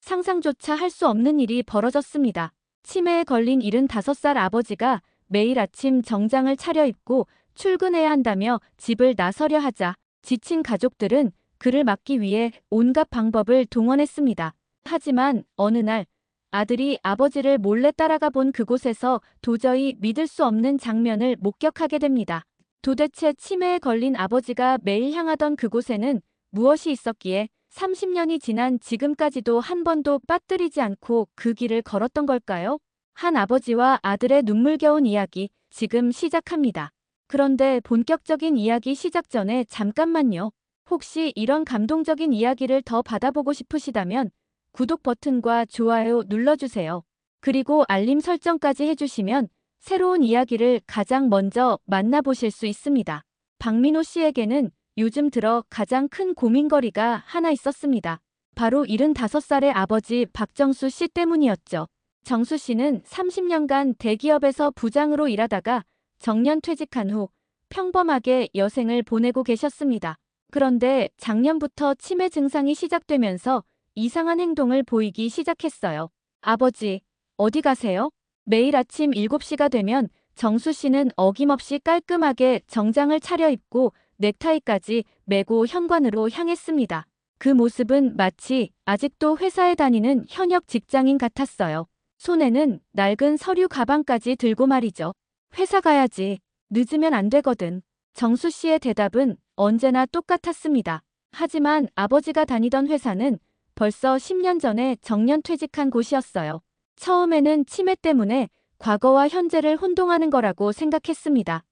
상상조차 할 수 없는 일이 벌어졌습니다. 치매에 걸린 75살 아버지가 매일 아침 정장을 차려입고 출근해야 한다며 집을 나서려 하자 지친 가족들은 그를 막기 위해 온갖 방법을 동원했습니다. 하지만 어느 날 아들이 아버지를 몰래 따라가 본 그곳에서 도저히 믿을 수 없는 장면을 목격하게 됩니다. 도대체 치매에 걸린 아버지가 매일 향하던 그곳에는 무엇이 있었기에 30년이 지난 지금까지도 한 번도 빠뜨리지 않고 그 길을 걸었던 걸까요? 한 아버지와 아들의 눈물겨운 이야기 지금 시작합니다. 그런데 본격적인 이야기 시작 전에 잠깐만요. 혹시 이런 감동적인 이야기를 더 받아보고 싶으시다면 구독 버튼과 좋아요 눌러주세요. 그리고 알림 설정까지 해주시면 새로운 이야기를 가장 먼저 만나보실 수 있습니다. 박민호 씨에게는 요즘 들어 가장 큰 고민거리가 하나 있었습니다. 바로 75살의 아버지 박정수 씨 때문이었죠. 정수 씨는 30년간 대기업에서 부장으로 일하다가 정년 퇴직한 후 평범하게 여생을 보내고 계셨습니다. 그런데 작년부터 치매 증상이 시작되면서 이상한 행동을 보이기 시작했어요. 아버지, 어디 가세요? 매일 아침 7시가 되면 정수 씨는 어김없이 깔끔하게 정장을 차려입고 넥타이까지 매고 현관으로 향했습니다. 그 모습은 마치 아직도 회사에 다니는 현역 직장인 같았어요. 손에는 낡은 서류 가방까지 들고 말이죠. 회사 가야지. 늦으면 안 되거든. 정수 씨의 대답은 언제나 똑같았습니다. 하지만 아버지가 다니던 회사는 벌써 10년 전에 정년 퇴직한 곳이었어요. 처음에는 치매 때문에 과거와 현재를 혼동하는 거라고 생각했습니다.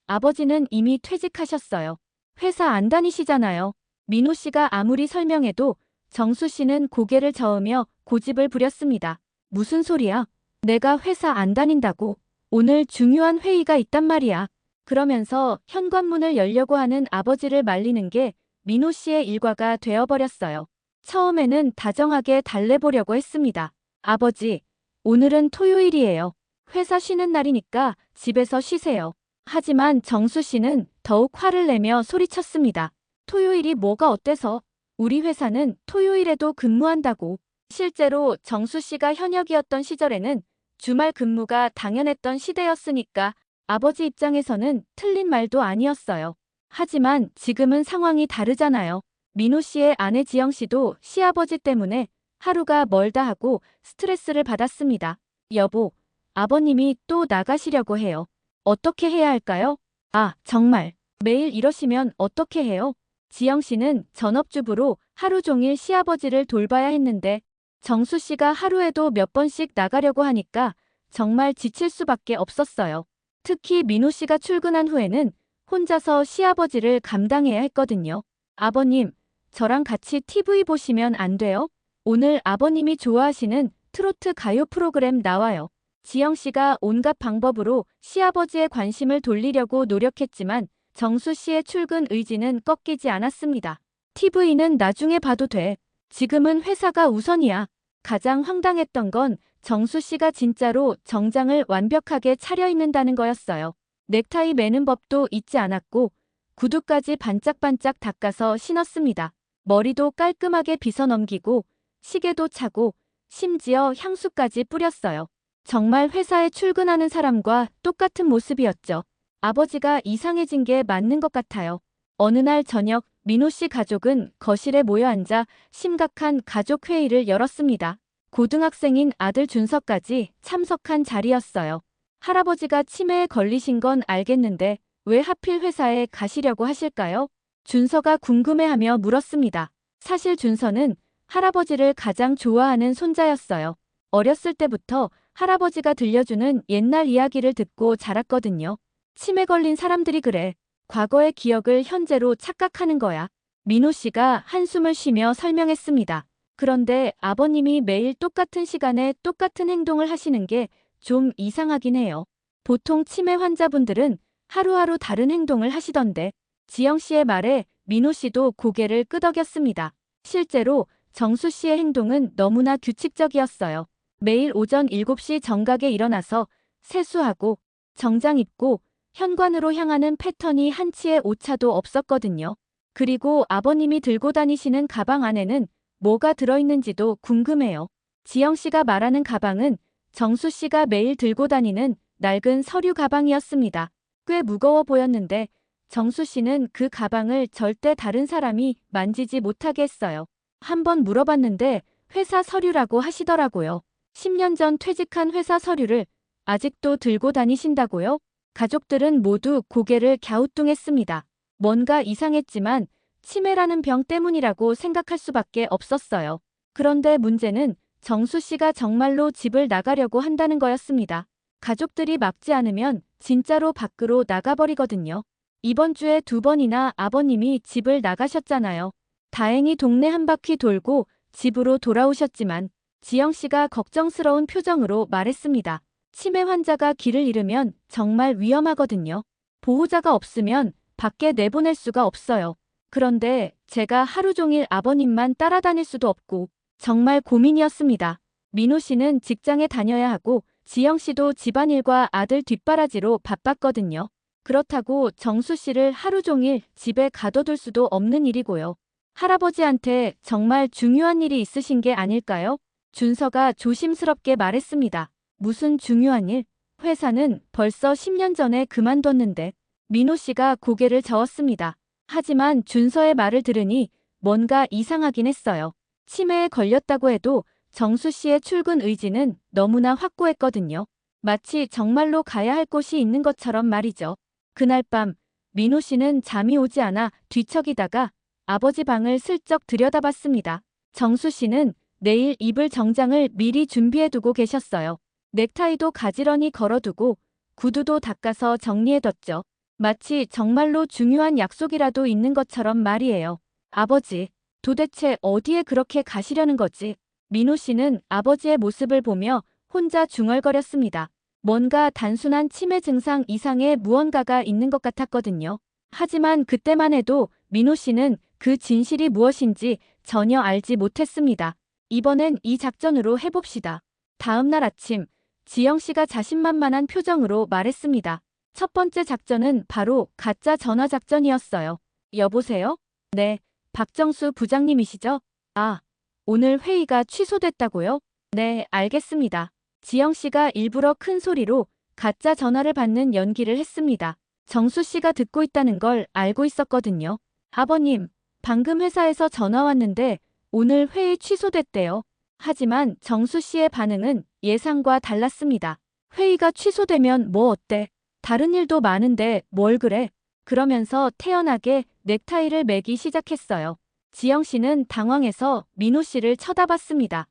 아버지는 이미 퇴직하셨어요. 회사 안 다니시잖아요. 민호 씨가 아무리 설명해도 정수 씨는 고개를 저으며 고집을 부렸습니다. 무슨 소리야? 내가 회사 안 다닌다고. 오늘 중요한 회의가 있단 말이야. 그러면서 현관문을 열려고 하는 아버지를 말리는 게 민호 씨의 일과가 되어버렸어요. 처음에는 다정하게 달래보려고 했습니다. 아버지, 오늘은 토요일이에요. 회사 쉬는 날이니까 집에서 쉬세요. 하지만 정수 씨는 더욱 화를 내며 소리쳤습니다. 토요일이 뭐가 어때서? 우리 회사는 토요일에도 근무한다고. 실제로 정수 씨가 현역이었던 시절에는 주말 근무가 당연했던 시대였으니까 아버지 입장에서는 틀린 말도 아니었어요. 하지만 지금은 상황이 다르잖아요. 민호 씨의 아내 지영 씨도 시아버지 때문에 하루가 멀다 하고 스트레스를 받았습니다. 여보, 아버님이 또 나가시려고 해요. 어떻게 해야 할까요? 아, 정말. 매일 이러시면 어떻게 해요? 지영 씨는 전업주부로 하루 종일 시아버지를 돌봐야 했는데 정수 씨가 하루에도 몇 번씩 나가려고 하니까 정말 지칠 수밖에 없었어요. 특히 민호 씨가 출근한 후에는 혼자서 시아버지를 감당해야 했거든요. 아버님, 저랑 같이 TV 보시면 안 돼요? 오늘 아버님이 좋아하시는 트로트 가요 프로그램 나와요. 지영 씨가 온갖 방법으로 시아버지의 관심을 돌리려고 노력했지만 정수 씨의 출근 의지는 꺾이지 않았습니다. TV는 나중에 봐도 돼. 지금은 회사가 우선이야. 가장 황당했던 건 정수 씨가 진짜로 정장을 완벽하게 차려입는다는 거였어요. 넥타이 매는 법도 잊지 않았고 구두까지 반짝반짝 닦아서 신었습니다. 머리도 깔끔하게 빗어 넘기고 시계도 차고 심지어 향수까지 뿌렸어요. 정말 회사에 출근하는 사람과 똑같은 모습이었죠. 아버지가 이상해진 게 맞는 것 같아요. 어느 날 저녁 민호 씨 가족은 거실에 모여 앉아 심각한 가족 회의를 열었습니다. 고등학생인 아들 준서까지 참석한 자리였어요. 할아버지가 치매에 걸리신 건 알겠는데 왜 하필 회사에 가시려고 하실까요? 준서가 궁금해하며 물었습니다. 사실 준서는 할아버지를 가장 좋아하는 손자였어요. 어렸을 때부터 할아버지가 들려주는 옛날 이야기를 듣고 자랐거든요. 치매 걸린 사람들이 그래. 과거의 기억을 현재로 착각하는 거야. 민호 씨가 한숨을 쉬며 설명했습니다. 그런데 아버님이 매일 똑같은 시간에 똑같은 행동을 하시는 게 좀 이상하긴 해요. 보통 치매 환자분들은 하루하루 다른 행동을 하시던데. 지영 씨의 말에 민호 씨도 고개를 끄덕였습니다. 실제로 정수 씨의 행동은 너무나 규칙적이었어요. 매일 오전 7시 정각에 일어나서 세수하고 정장 입고 현관으로 향하는 패턴이 한치의 오차도 없었거든요. 그리고 아버님이 들고 다니시는 가방 안에는 뭐가 들어있는지도 궁금해요. 지영 씨가 말하는 가방은 정수 씨가 매일 들고 다니는 낡은 서류 가방이었습니다. 꽤 무거워 보였는데 정수 씨는 그 가방을 절대 다른 사람이 만지지 못하게 했어요. 한번 물어봤는데 회사 서류라고 하시더라고요. 10년 전 퇴직한 회사 서류를 아직도 들고 다니신다고요? 가족들은 모두 고개를 갸우뚱했습니다. 뭔가 이상했지만 치매라는 병 때문이라고 생각할 수밖에 없었어요. 그런데 문제는 정수 씨가 정말로 집을 나가려고 한다는 거였습니다. 가족들이 막지 않으면 진짜로 밖으로 나가버리거든요. 이번 주에 2번이나 아버님이 집을 나가셨잖아요. 다행히 동네 한 바퀴 돌고 집으로 돌아오셨지만 지영 씨가 걱정스러운 표정으로 말했습니다. 치매 환자가 길을 잃으면 정말 위험하거든요. 보호자가 없으면 밖에 내보낼 수가 없어요. 그런데 제가 하루 종일 아버님만 따라다닐 수도 없고 정말 고민이었습니다. 민호 씨는 직장에 다녀야 하고 지영 씨도 집안일과 아들 뒷바라지로 바빴거든요. 그렇다고 정수 씨를 하루 종일 집에 가둬둘 수도 없는 일이고요. 할아버지한테 정말 중요한 일이 있으신 게 아닐까요? 준서가 조심스럽게 말했습니다. 무슨 중요한 일? 회사는 벌써 10년 전에 그만뒀는데. 민호 씨가 고개를 저었습니다. 하지만 준서의 말을 들으니 뭔가 이상하긴 했어요. 치매에 걸렸다고 해도 정수 씨의 출근 의지는 너무나 확고했거든요. 마치 정말로 가야 할 곳이 있는 것처럼 말이죠. 그날 밤 민호 씨는 잠이 오지 않아 뒤척이다가 아버지 방을 슬쩍 들여다봤습니다. 정수 씨는 내일 입을 정장을 미리 준비해두고 계셨어요. 넥타이도 가지런히 걸어두고 구두도 닦아서 정리해뒀죠. 마치 정말로 중요한 약속이라도 있는 것처럼 말이에요. 아버지, 도대체 어디에 그렇게 가시려는 거지? 민호 씨는 아버지의 모습을 보며 혼자 중얼거렸습니다. 뭔가 단순한 치매 증상 이상의 무언가가 있는 것 같았거든요. 하지만 그때만 해도 민호 씨는 그 진실이 무엇인지 전혀 알지 못했습니다. 이번엔 이 작전으로 해봅시다. 다음 날 아침, 지영 씨가 자신만만한 표정으로 말했습니다. 첫 번째 작전은 바로 가짜 전화 작전이었어요. 여보세요? 네, 박정수 부장님이시죠? 아, 오늘 회의가 취소됐다고요? 네, 알겠습니다. 지영 씨가 일부러 큰 소리로 가짜 전화를 받는 연기를 했습니다. 정수 씨가 듣고 있다는 걸 알고 있었거든요. 아버님, 방금 회사에서 전화 왔는데 오늘 회의 취소됐대요. 하지만 정수 씨의 반응은 예상과 달랐습니다. 회의가 취소되면 뭐 어때? 다른 일도 많은데 뭘 그래? 그러면서 태연하게 넥타이를 매기 시작했어요. 지영 씨는 당황해서 민호 씨를 쳐다봤습니다.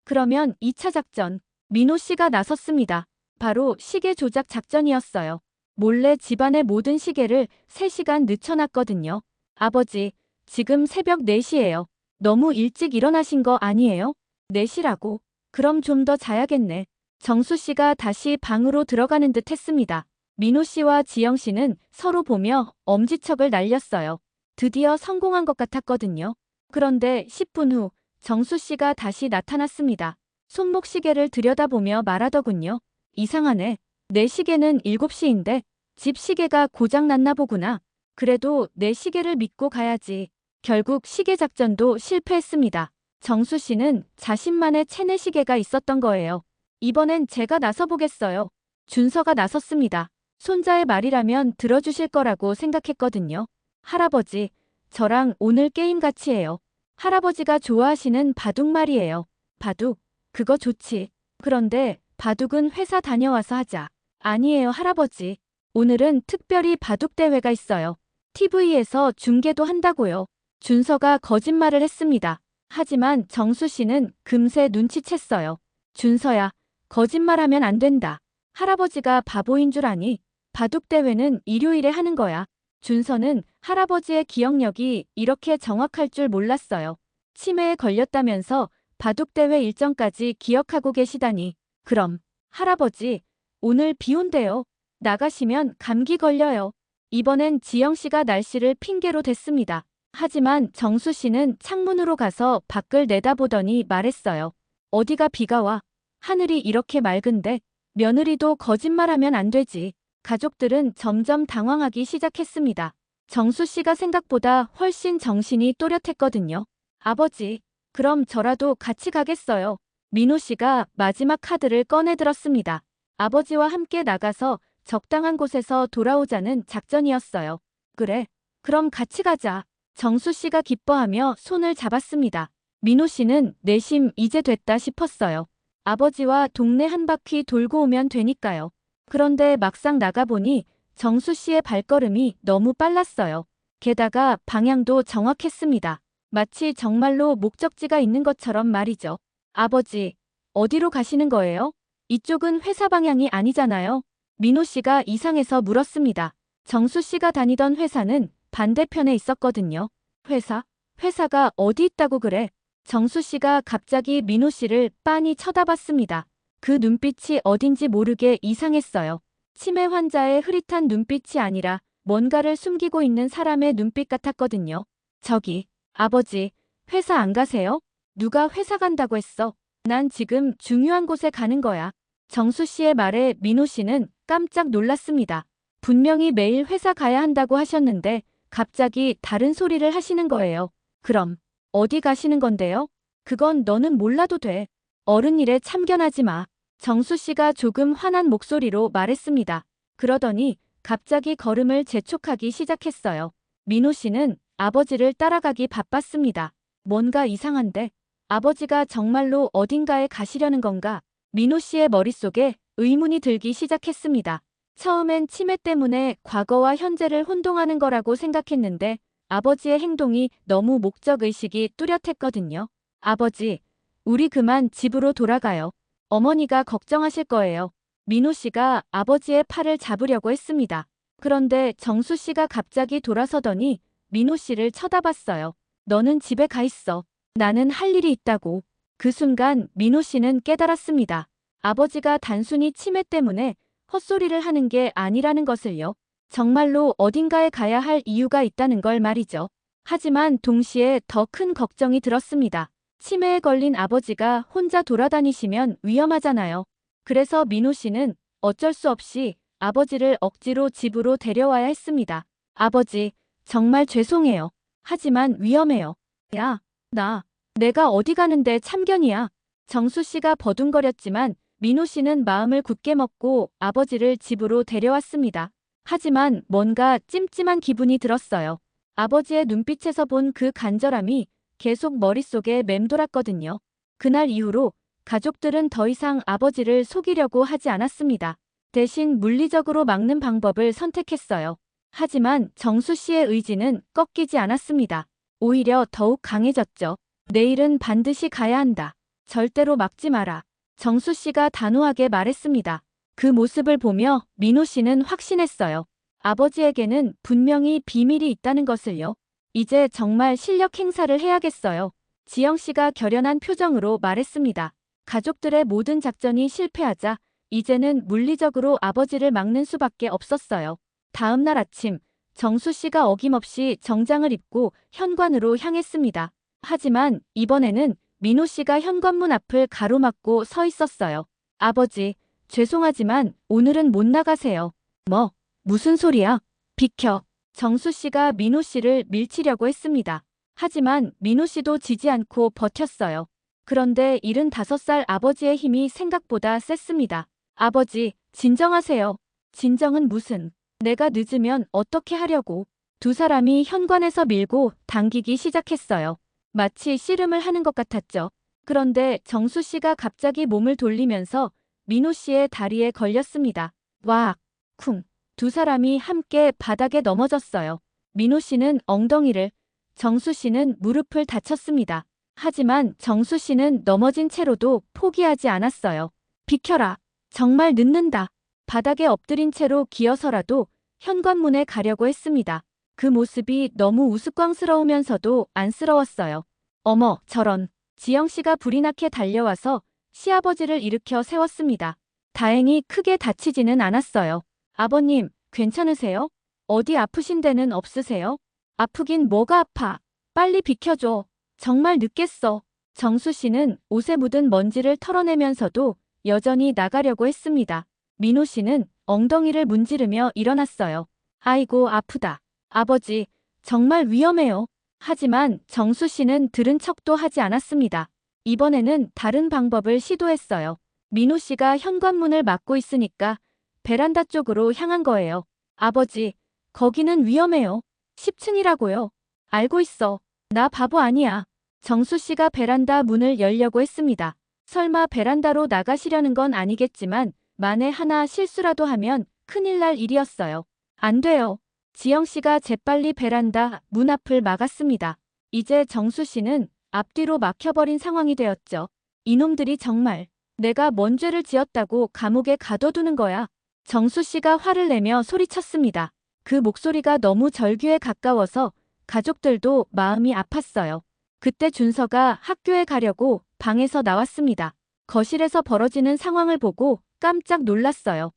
그러면 2차 작전. 민호 씨가 나섰습니다. 바로 시계 조작 작전이었어요. 몰래 집안의 모든 시계를 3시간 늦춰놨거든요. 아버지, 지금 새벽 4시예요. 너무 일찍 일어나신 거 아니에요? 4시라고? 그럼 좀 더 자야겠네. 정수 씨가 다시 방으로 들어가는 듯 했습니다. 민호 씨와 지영 씨는 서로 보며 엄지척을 날렸어요. 드디어 성공한 것 같았거든요. 그런데 10분 후 정수 씨가 다시 나타났습니다. 손목 시계를 들여다보며 말하더군요. 이상하네. 내 시계는 7시인데 집 시계가 고장났나 보구나. 그래도 내 시계를 믿고 가야지. 결국 시계 작전도 실패했습니다. 정수 씨는 자신만의 체내 시계가 있었던 거예요. 이번엔 제가 나서보겠어요. 준서가 나섰습니다. 손자의 말이라면 들어주실 거라고 생각했거든요. 할아버지, 저랑 오늘 게임 같이 해요. 할아버지가 좋아하시는 바둑 말이에요. 바둑, 그거 좋지. 그런데 바둑은 회사 다녀와서 하자. 아니에요, 할아버지. 오늘은 특별히 바둑 대회가 있어요. TV에서 중계도 한다고요. 준서가 거짓말을 했습니다. 하지만 정수 씨는 금세 눈치챘어요. 준서야, 거짓말하면 안 된다. 할아버지가 바보인 줄 아니? 바둑 대회는 일요일에 하는 거야. 준서는 할아버지의 기억력이 이렇게 정확할 줄 몰랐어요. 치매에 걸렸다면서 바둑 대회 일정까지 기억하고 계시다니. 그럼 할아버지, 오늘 비 온대요. 나가시면 감기 걸려요. 이번엔 지영 씨가 날씨를 핑계로 댔습니다. 하지만 정수 씨는 창문으로 가서 밖을 내다보더니 말했어요. 어디가 비가 와? 하늘이 이렇게 맑은데. 며느리도 거짓말하면 안 되지. 가족들은 점점 당황하기 시작했습니다. 정수 씨가 생각보다 훨씬 정신이 또렷했거든요. 아버지, 그럼 저라도 같이 가겠어요. 민호 씨가 마지막 카드를 꺼내들었습니다. 아버지와 함께 나가서 적당한 곳에서 돌아오자는 작전이었어요. 그래. 그럼 같이 가자. 정수 씨가 기뻐하며 손을 잡았습니다. 민호 씨는 내심 이제 됐다 싶었어요. 아버지와 동네 한 바퀴 돌고 오면 되니까요. 그런데 막상 나가보니 정수 씨의 발걸음이 너무 빨랐어요. 게다가 방향도 정확했습니다. 마치 정말로 목적지가 있는 것처럼 말이죠. 아버지, 어디로 가시는 거예요? 이쪽은 회사 방향이 아니잖아요. 민호 씨가 이상해서 물었습니다. 정수 씨가 다니던 회사는 반대편에 있었거든요. 회사? 회사가 어디 있다고 그래? 정수 씨가 갑자기 민호 씨를 빤히 쳐다봤습니다. 그 눈빛이 어딘지 모르게 이상했어요. 치매 환자의 흐릿한 눈빛이 아니라 뭔가를 숨기고 있는 사람의 눈빛 같았거든요. 저기, 아버지, 회사 안 가세요? 누가 회사 간다고 했어? 난 지금 중요한 곳에 가는 거야. 정수 씨의 말에 민호 씨는 깜짝 놀랐습니다. 분명히 매일 회사 가야 한다고 하셨는데 갑자기 다른 소리를 하시는 거예요. 그럼 어디 가시는 건데요? 그건 너는 몰라도 돼. 어른 일에 참견하지 마. 정수 씨가 조금 화난 목소리로 말했습니다. 그러더니 갑자기 걸음을 재촉하기 시작했어요. 민호 씨는 아버지를 따라가기 바빴습니다. 뭔가 이상한데? 아버지가 정말로 어딘가에 가시려는 건가? 민호 씨의 머릿속에 의문이 들기 시작했습니다. 처음엔 치매 때문에 과거와 현재를 혼동하는 거라고 생각했는데 아버지의 행동이 너무 목적의식이 뚜렷했거든요. 아버지, 우리 그만 집으로 돌아가요. 어머니가 걱정하실 거예요. 민호 씨가 아버지의 팔을 잡으려고 했습니다. 그런데 정수 씨가 갑자기 돌아서더니 민호 씨를 쳐다봤어요. 너는 집에 가 있어. 나는 할 일이 있다고. 그 순간 민호 씨는 깨달았습니다. 아버지가 단순히 치매 때문에 헛소리를 하는 게 아니라는 것을요. 정말로 어딘가에 가야 할 이유가 있다는 걸 말이죠. 하지만 동시에 더 큰 걱정이 들었습니다. 치매에 걸린 아버지가 혼자 돌아다니시면 위험하잖아요. 그래서 민호 씨는 어쩔 수 없이 아버지를 억지로 집으로 데려와야 했습니다. 아버지, 정말 죄송해요. 하지만 위험해요. 야, 내가 어디 가는데 참견이야. 정수 씨가 버둥거렸지만 민호 씨는 마음을 굳게 먹고 아버지를 집으로 데려왔습니다. 하지만 뭔가 찜찜한 기분이 들었어요. 아버지의 눈빛에서 본 그 간절함이 계속 머릿속에 맴돌았거든요. 그날 이후로 가족들은 더 이상 아버지를 속이려고 하지 않았습니다. 대신 물리적으로 막는 방법을 선택했어요. 하지만 정수 씨의 의지는 꺾이지 않았습니다. 오히려 더욱 강해졌죠. 내일은 반드시 가야 한다. 절대로 막지 마라. 정수 씨가 단호하게 말했습니다. 그 모습을 보며 민호 씨는 확신했어요. 아버지에게는 분명히 비밀이 있다는 것을요. 이제 정말 실력 행사를 해야겠어요. 지영 씨가 결연한 표정으로 말했습니다. 가족들의 모든 작전이 실패하자 이제는 물리적으로 아버지를 막는 수밖에 없었어요. 다음 날 아침, 정수 씨가 어김없이 정장을 입고 현관으로 향했습니다. 하지만 이번에는 민호 씨가 현관문 앞을 가로막고 서 있었어요. 아버지, 죄송하지만 오늘은 못 나가세요. 무슨 소리야? 비켜. 정수 씨가 민호 씨를 밀치려고 했습니다. 하지만 민호 씨도 지지 않고 버텼어요. 그런데 75살 아버지의 힘이 생각보다 셌습니다. 아버지, 진정하세요. 진정은 무슨. 내가 늦으면 어떻게 하려고. 두 사람이 현관에서 밀고 당기기 시작했어요. 마치 씨름을 하는 것 같았죠. 그런데 정수 씨가 갑자기 몸을 돌리면서 민호 씨의 다리에 걸렸습니다. 와악, 쿵. 두 사람이 함께 바닥에 넘어졌어요. 민호 씨는 엉덩이를, 정수 씨는 무릎을 다쳤습니다. 하지만 정수 씨는 넘어진 채로도 포기하지 않았어요. 비켜라. 정말 늦는다. 바닥에 엎드린 채로 기어서라도 현관문에 가려고 했습니다. 그 모습이 너무 우스꽝스러우면서도 안쓰러웠어요. 어머, 저런. 지영 씨가 불이 나게 달려와서 시아버지를 일으켜 세웠습니다. 다행히 크게 다치지는 않았어요. 아버님, 괜찮으세요? 어디 아프신 데는 없으세요? 아프긴 뭐가 아파. 빨리 비켜줘. 정말 늦겠어. 정수 씨는 옷에 묻은 먼지를 털어내면서도 여전히 나가려고 했습니다. 민호 씨는 엉덩이를 문지르며 일어났어요. 아이고, 아프다. 아버지, 정말 위험해요. 하지만 정수 씨는 들은 척도 하지 않았습니다. 이번에는 다른 방법을 시도했어요. 민호 씨가 현관문을 막고 있으니까 베란다 쪽으로 향한 거예요. 아버지, 거기는 위험해요. 10층이라고요. 알고 있어. 나 바보 아니야. 정수 씨가 베란다 문을 열려고 했습니다. 설마 베란다로 나가시려는 건 아니겠지만 만에 하나 실수라도 하면 큰일 날 일이었어요. 안 돼요. 지영 씨가 재빨리 베란다 문 앞을 막았습니다. 이제 정수 씨는 앞뒤로 막혀버린 상황이 되었죠. 이놈들이 정말 내가 뭔 죄를 지었다고 감옥에 가둬두는 거야. 정수 씨가 화를 내며 소리쳤습니다. 그 목소리가 너무 절규에 가까워서 가족들도 마음이 아팠어요. 그때 준서가 학교에 가려고 방에서 나왔습니다. 거실에서 벌어지는 상황을 보고 깜짝 놀랐어요.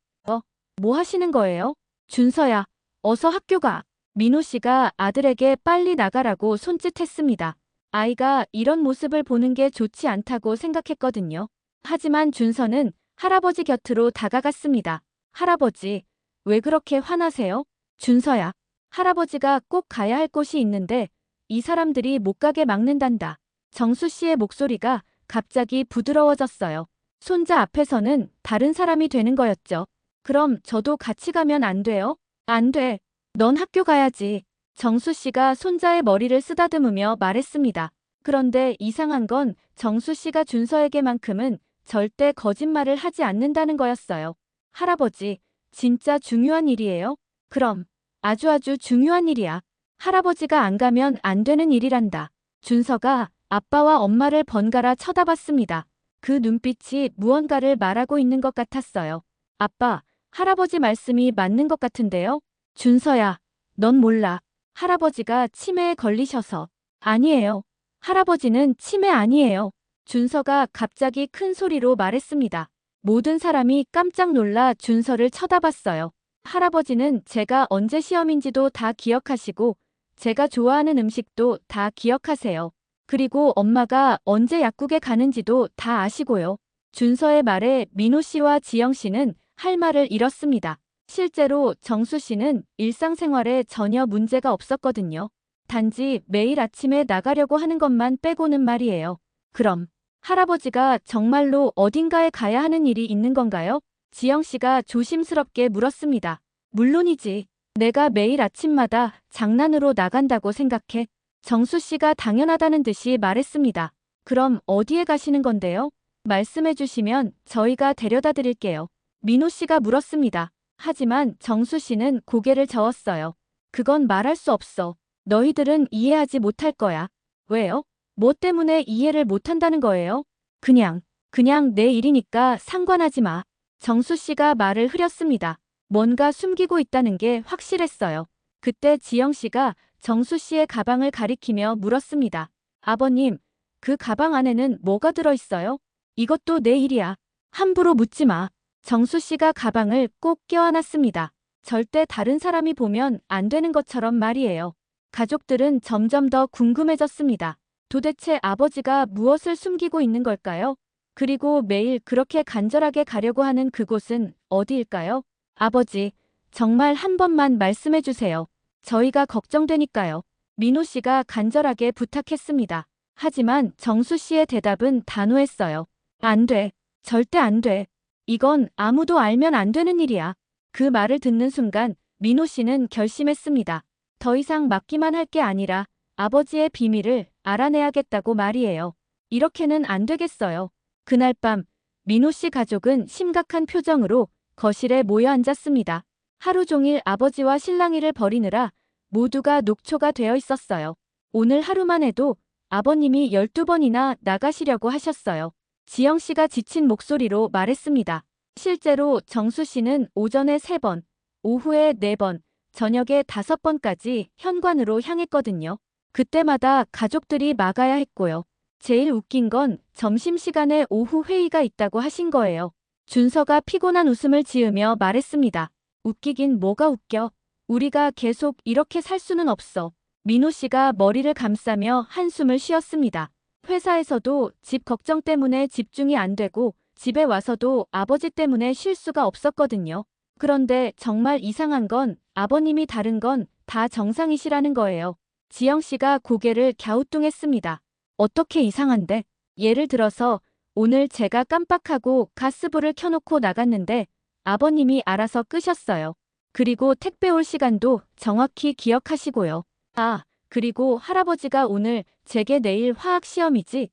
뭐 하시는 거예요? 준서야, 어서 학교 가. 민호 씨가 아들에게 빨리 나가라고 손짓했습니다. 아이가 이런 모습을 보는 게 좋지 않다고 생각했거든요. 하지만 준서는 할아버지 곁으로 다가갔습니다. 할아버지, 왜 그렇게 화나세요? 준서야, 할아버지가 꼭 가야 할 곳이 있는데 이 사람들이 못 가게 막는단다. 정수 씨의 목소리가 갑자기 부드러워졌어요. 손자 앞에서는 다른 사람이 되는 거였죠. 그럼 저도 같이 가면 안 돼요? 안 돼. 넌 학교 가야지. 정수 씨가 손자의 머리를 쓰다듬으며 말했습니다. 그런데 이상한 건 정수 씨가 준서에게만큼은 절대 거짓말을 하지 않는다는 거였어요. 할아버지, 진짜 중요한 일이에요? 그럼 아주 중요한 일이야. 할아버지가 안 가면 안 되는 일이란다. 준서가 아빠와 엄마를 번갈아 쳐다봤습니다. 그 눈빛이 무언가를 말하고 있는 것 같았어요. 아빠, 할아버지 말씀이 맞는 것 같은데요? 준서야, 넌 몰라. 할아버지가 치매에 걸리셔서. 아니에요. 할아버지는 치매 아니에요. 준서가 갑자기 큰 소리로 말했습니다. 모든 사람이 깜짝 놀라 준서를 쳐다봤어요. 할아버지는 제가 언제 시험인지도 다 기억하시고 제가 좋아하는 음식도 다 기억하세요. 그리고 엄마가 언제 약국에 가는지도 다 아시고요. 준서의 말에 민호 씨와 지영 씨는 할 말을 잃었습니다. 실제로 정수 씨는 일상생활에 전혀 문제가 없었거든요. 단지 매일 아침에 나가려고 하는 것만 빼고는 말이에요. 그럼 할아버지가 정말로 어딘가에 가야 하는 일이 있는 건가요? 지영 씨가 조심스럽게 물었습니다. 물론이지. 내가 매일 아침마다 장난으로 나간다고 생각해. 정수 씨가 당연하다는 듯이 말했습니다. 그럼 어디에 가시는 건데요? 말씀해 주시면 저희가 데려다 드릴게요. 민호 씨가 물었습니다. 하지만 정수 씨는 고개를 저었어요. 그건 말할 수 없어. 너희들은 이해하지 못할 거야. 왜요? 뭐 때문에 이해를 못한다는 거예요? 그냥 내 일이니까 상관하지 마. 정수 씨가 말을 흐렸습니다. 뭔가 숨기고 있다는 게 확실했어요. 그때 지영 씨가 정수 씨의 가방을 가리키며 물었습니다. 아버님, 그 가방 안에는 뭐가 들어있어요? 이것도 내 일이야. 함부로 묻지 마. 정수 씨가 가방을 꼭 껴안았습니다. 절대 다른 사람이 보면 안 되는 것처럼 말이에요. 가족들은 점점 더 궁금해졌습니다. 도대체 아버지가 무엇을 숨기고 있는 걸까요? 그리고 매일 그렇게 간절하게 가려고 하는 그곳은 어디일까요? 아버지, 정말 한 번만 말씀해 주세요. 저희가 걱정되니까요. 민호 씨가 간절하게 부탁했습니다. 하지만 정수 씨의 대답은 단호했어요. 안 돼. 절대 안 돼. 이건 아무도 알면 안 되는 일이야. 그 말을 듣는 순간 민호 씨는 결심했습니다. 더 이상 맡기만 할 게 아니라 아버지의 비밀을 알아내야겠다고 말이에요. 이렇게는 안 되겠어요. 그날 밤 민호 씨 가족은 심각한 표정으로 거실에 모여 앉았습니다. 하루 종일 아버지와 실랑이를 벌이느라 모두가 녹초가 되어 있었어요. 오늘 하루만 해도 아버님이 12번이나 나가시려고 하셨어요. 지영 씨가 지친 목소리로 말했습니다. 실제로 정수 씨는 오전에 3번, 오후에 4번, 저녁에 5번까지 현관으로 향했거든요. 그때마다 가족들이 막아야 했고요. 제일 웃긴 건 점심시간에 오후 회의가 있다고 하신 거예요. 준서가 피곤한 웃음을 지으며 말했습니다. 웃기긴 뭐가 웃겨. 우리가 계속 이렇게 살 수는 없어. 민호 씨가 머리를 감싸며 한숨을 쉬었습니다. 회사에서도 집 걱정 때문에 집중이 안 되고 집에 와서도 아버지 때문에 쉴 수가 없었거든요. 그런데 정말 이상한 건 아버님이 다른 건 다 정상이시라는 거예요. 지영 씨가 고개를 갸우뚱했습니다. 어떻게 이상한데? 예를 들어서 오늘 제가 깜빡하고 가스불을 켜놓고 나갔는데 아버님이 알아서 끄셨어요. 그리고 택배 올 시간도 정확히 기억하시고요. 아, 그리고 할아버지가 오늘 제게 내일 화학 시험이지?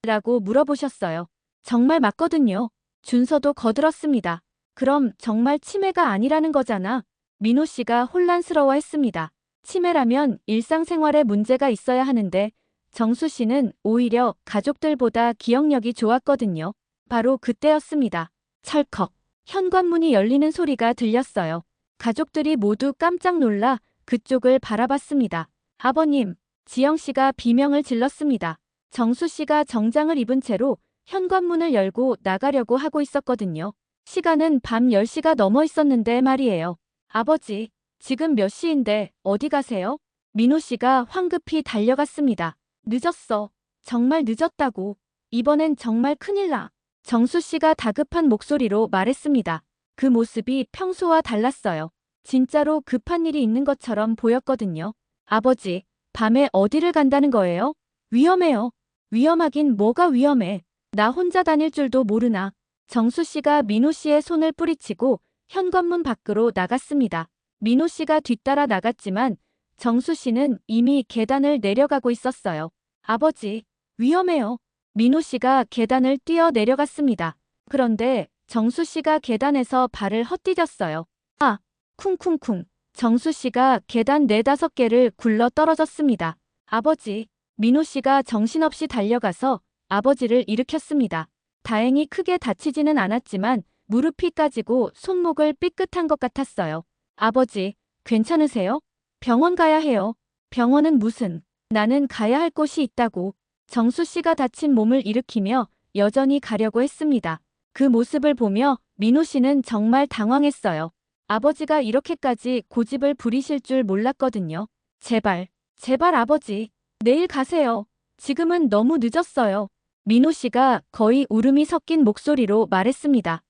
라고 물어보셨어요. 정말 맞거든요. 준서도 거들었습니다. 그럼 정말 치매가 아니라는 거잖아. 민호 씨가 혼란스러워했습니다. 치매라면 일상생활에 문제가 있어야 하는데 정수 씨는 오히려 가족들보다 기억력이 좋았거든요. 바로 그때였습니다. 철컥. 현관문이 열리는 소리가 들렸어요. 가족들이 모두 깜짝 놀라 그쪽을 바라봤습니다. 아버님, 지영 씨가 비명을 질렀습니다. 정수 씨가 정장을 입은 채로 현관문을 열고 나가려고 하고 있었거든요. 시간은 밤 10시가 넘어 있었는데 말이에요. 아버지, 지금 몇 시인데 어디 가세요? 민호 씨가 황급히 달려갔습니다. 늦었어. 정말 늦었다고. 이번엔 정말 큰일 나. 정수 씨가 다급한 목소리로 말했습니다. 그 모습이 평소와 달랐어요. 진짜로 급한 일이 있는 것처럼 보였거든요. 아버지, 밤에 어디를 간다는 거예요? 위험해요. 위험하긴 뭐가 위험해. 나 혼자 다닐 줄도 모르나. 정수 씨가 민호 씨의 손을 뿌리치고 현관문 밖으로 나갔습니다. 민호 씨가 뒤따라 나갔지만 정수 씨는 이미 계단을 내려가고 있었어요. 아버지, 위험해요. 민호 씨가 계단을 뛰어 내려갔습니다. 그런데 정수 씨가 계단에서 발을 헛디뎠어요. 아, 쿵쿵쿵. 정수 씨가 계단 4~5개를 굴러 떨어졌습니다. 아버지, 민호 씨가 정신없이 달려가서 아버지를 일으켰습니다. 다행히 크게 다치지는 않았지만 무릎이 까지고 손목을 삐끗한 것 같았어요. 아버지, 괜찮으세요? 병원 가야 해요. 병원은 무슨, 나는 가야 할 곳이 있다고. 정수 씨가 다친 몸을 일으키며 여전히 가려고 했습니다. 그 모습을 보며 민호 씨는 정말 당황했어요. 아버지가 이렇게까지 고집을 부리실 줄 몰랐거든요. 제발, 제발 아버지, 내일 가세요. 지금은 너무 늦었어요. 민호 씨가 거의 울음이 섞인 목소리로 말했습니다.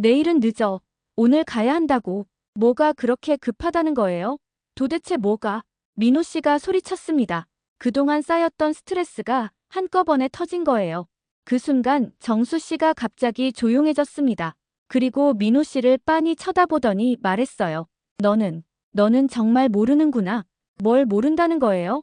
내일은 늦어. 오늘 가야 한다고. 뭐가 그렇게 급하다는 거예요? 도대체 뭐가? 민호 씨가 소리쳤습니다. 그동안 쌓였던 스트레스가 한꺼번에 터진 거예요. 그 순간 정수 씨가 갑자기 조용해졌습니다. 그리고 민호 씨를 빤히 쳐다보더니 말했어요. 너는 정말 모르는구나. 뭘 모른다는 거예요?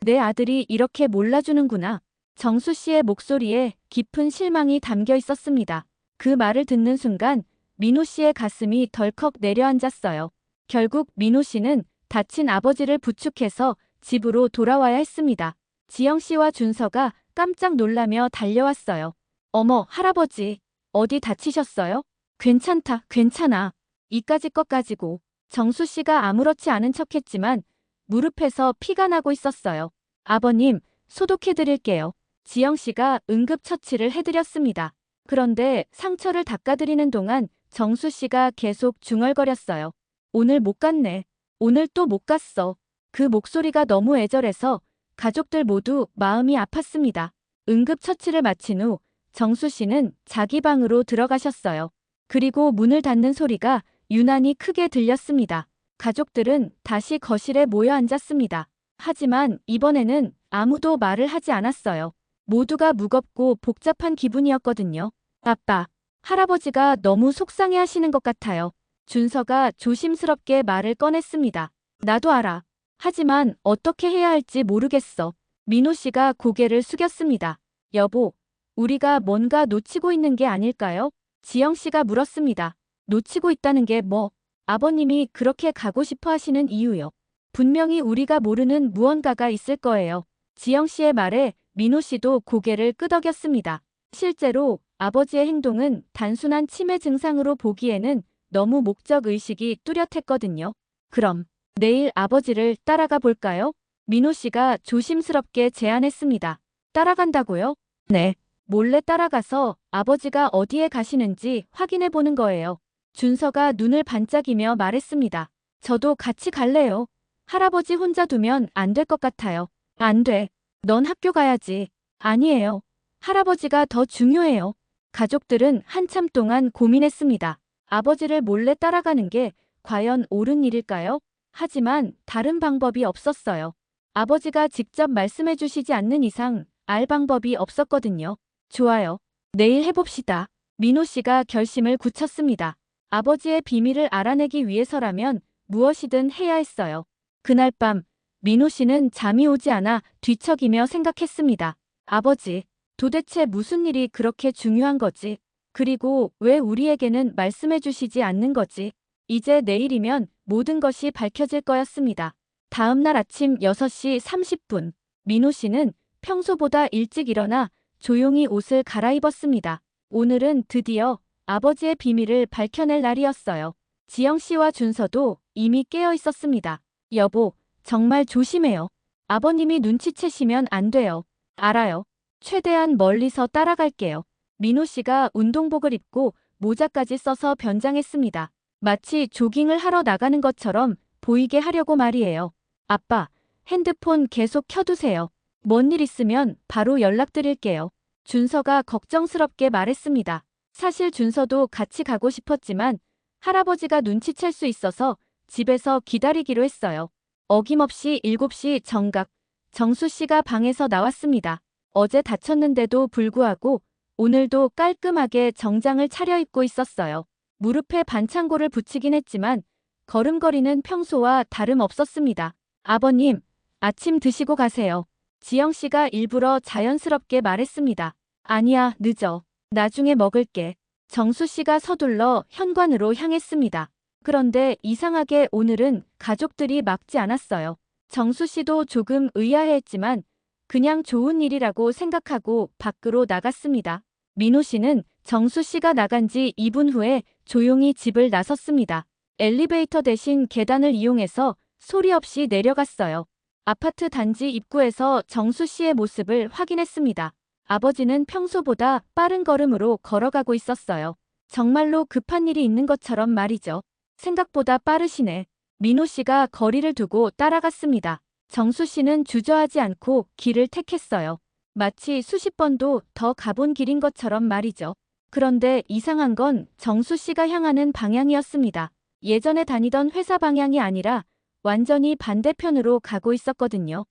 내 아들이 이렇게 몰라주는구나. 정수 씨의 목소리에 깊은 실망이 담겨 있었습니다. 그 말을 듣는 순간 민호 씨의 가슴이 덜컥 내려앉았어요. 결국 민호 씨는 다친 아버지를 부축해서 집으로 돌아와야 했습니다. 지영 씨와 준서가 깜짝 놀라며 달려왔어요. 어머, 할아버지, 어디 다치셨어요? 괜찮아. 이까짓 것 가지고. 정수 씨가 아무렇지 않은 척했지만 무릎에서 피가 나고 있었어요. 아버님, 소독해드릴게요. 지영 씨가 응급처치를 해드렸습니다. 그런데 상처를 닦아드리는 동안 정수 씨가 계속 중얼거렸어요. 오늘 못 갔네. 오늘 또 못 갔어. 그 목소리가 너무 애절해서 가족들 모두 마음이 아팠습니다. 응급처치를 마친 후 정수 씨는 자기 방으로 들어가셨어요. 그리고 문을 닫는 소리가 유난히 크게 들렸습니다. 가족들은 다시 거실에 모여 앉았습니다. 하지만 이번에는 아무도 말을 하지 않았어요. 모두가 무겁고 복잡한 기분이었거든요. 아빠, 할아버지가 너무 속상해 하시는 것 같아요. 준서가 조심스럽게 말을 꺼냈습니다. 나도 알아. 하지만 어떻게 해야 할지 모르겠어. 민호 씨가 고개를 숙였습니다. 여보, 우리가 뭔가 놓치고 있는 게 아닐까요? 지영 씨가 물었습니다. 놓치고 있다는 게 뭐? 아버님이 그렇게 가고 싶어 하시는 이유요. 분명히 우리가 모르는 무언가가 있을 거예요. 지영 씨의 말에 민호 씨도 고개를 끄덕였습니다. 실제로 아버지의 행동은 단순한 치매 증상으로 보기에는 너무 목적의식이 뚜렷했거든요. 그럼 내일 아버지를 따라가 볼까요? 민호 씨가 조심스럽게 제안했습니다. 따라간다고요? 네. 몰래 따라가서 아버지가 어디에 가시는지 확인해 보는 거예요. 준서가 눈을 반짝이며 말했습니다. 저도 같이 갈래요. 할아버지 혼자 두면 안 될 것 같아요. 안 돼. 넌 학교 가야지. 아니에요. 할아버지가 더 중요해요. 가족들은 한참 동안 고민했습니다. 아버지를 몰래 따라가는 게 과연 옳은 일일까요? 하지만 다른 방법이 없었어요. 아버지가 직접 말씀해 주시지 않는 이상 알 방법이 없었거든요. 좋아요. 내일 해봅시다. 민호 씨가 결심을 굳혔습니다. 아버지의 비밀을 알아내기 위해서라면 무엇이든 해야 했어요. 그날 밤 민호 씨는 잠이 오지 않아 뒤척이며 생각했습니다. 아버지, 도대체 무슨 일이 그렇게 중요한 거지? 그리고 왜 우리에게는 말씀해 주시지 않는 거지? 이제 내일이면 모든 것이 밝혀질 거였습니다. 다음 날 아침 6시 30분, 민호 씨는 평소보다 일찍 일어나 조용히 옷을 갈아입었습니다. 오늘은 드디어 아버지의 비밀을 밝혀낼 날이었어요. 지영 씨와 준서도 이미 깨어 있었습니다. 여보, 정말 조심해요. 아버님이 눈치채시면 안 돼요. 알아요. 최대한 멀리서 따라갈게요. 민호 씨가 운동복을 입고 모자까지 써서 변장했습니다. 마치 조깅을 하러 나가는 것처럼 보이게 하려고 말이에요. 아빠, 핸드폰 계속 켜두세요. 뭔 일 있으면 바로 연락드릴게요. 준서가 걱정스럽게 말했습니다. 사실 준서도 같이 가고 싶었지만 할아버지가 눈치챌 수 있어서 집에서 기다리기로 했어요. 어김없이 7시 정각, 정수 씨가 방에서 나왔습니다. 어제 다쳤는데도 불구하고 오늘도 깔끔하게 정장을 차려입고 있었어요. 무릎에 반창고를 붙이긴 했지만 걸음걸이는 평소와 다름없었습니다. 아버님, 아침 드시고 가세요. 지영 씨가 일부러 자연스럽게 말했습니다. 아니야, 늦어. 나중에 먹을게. 정수 씨가 서둘러 현관으로 향했습니다. 그런데 이상하게 오늘은 가족들이 막지 않았어요. 정수 씨도 조금 의아해했지만 그냥 좋은 일이라고 생각하고 밖으로 나갔습니다. 민호 씨는 정수 씨가 나간 지 2분 후에 조용히 집을 나섰습니다. 엘리베이터 대신 계단을 이용해서 소리 없이 내려갔어요. 아파트 단지 입구에서 정수 씨의 모습을 확인했습니다. 아버지는 평소보다 빠른 걸음으로 걸어가고 있었어요. 정말로 급한 일이 있는 것처럼 말이죠. 생각보다 빠르시네. 민호 씨가 거리를 두고 따라갔습니다. 정수 씨는 주저하지 않고 길을 택했어요. 마치 수십 번도 더 가본 길인 것처럼 말이죠. 그런데 이상한 건 정수 씨가 향하는 방향이었습니다. 예전에 다니던 회사 방향이 아니라 완전히 반대편으로 가고 있었거든요.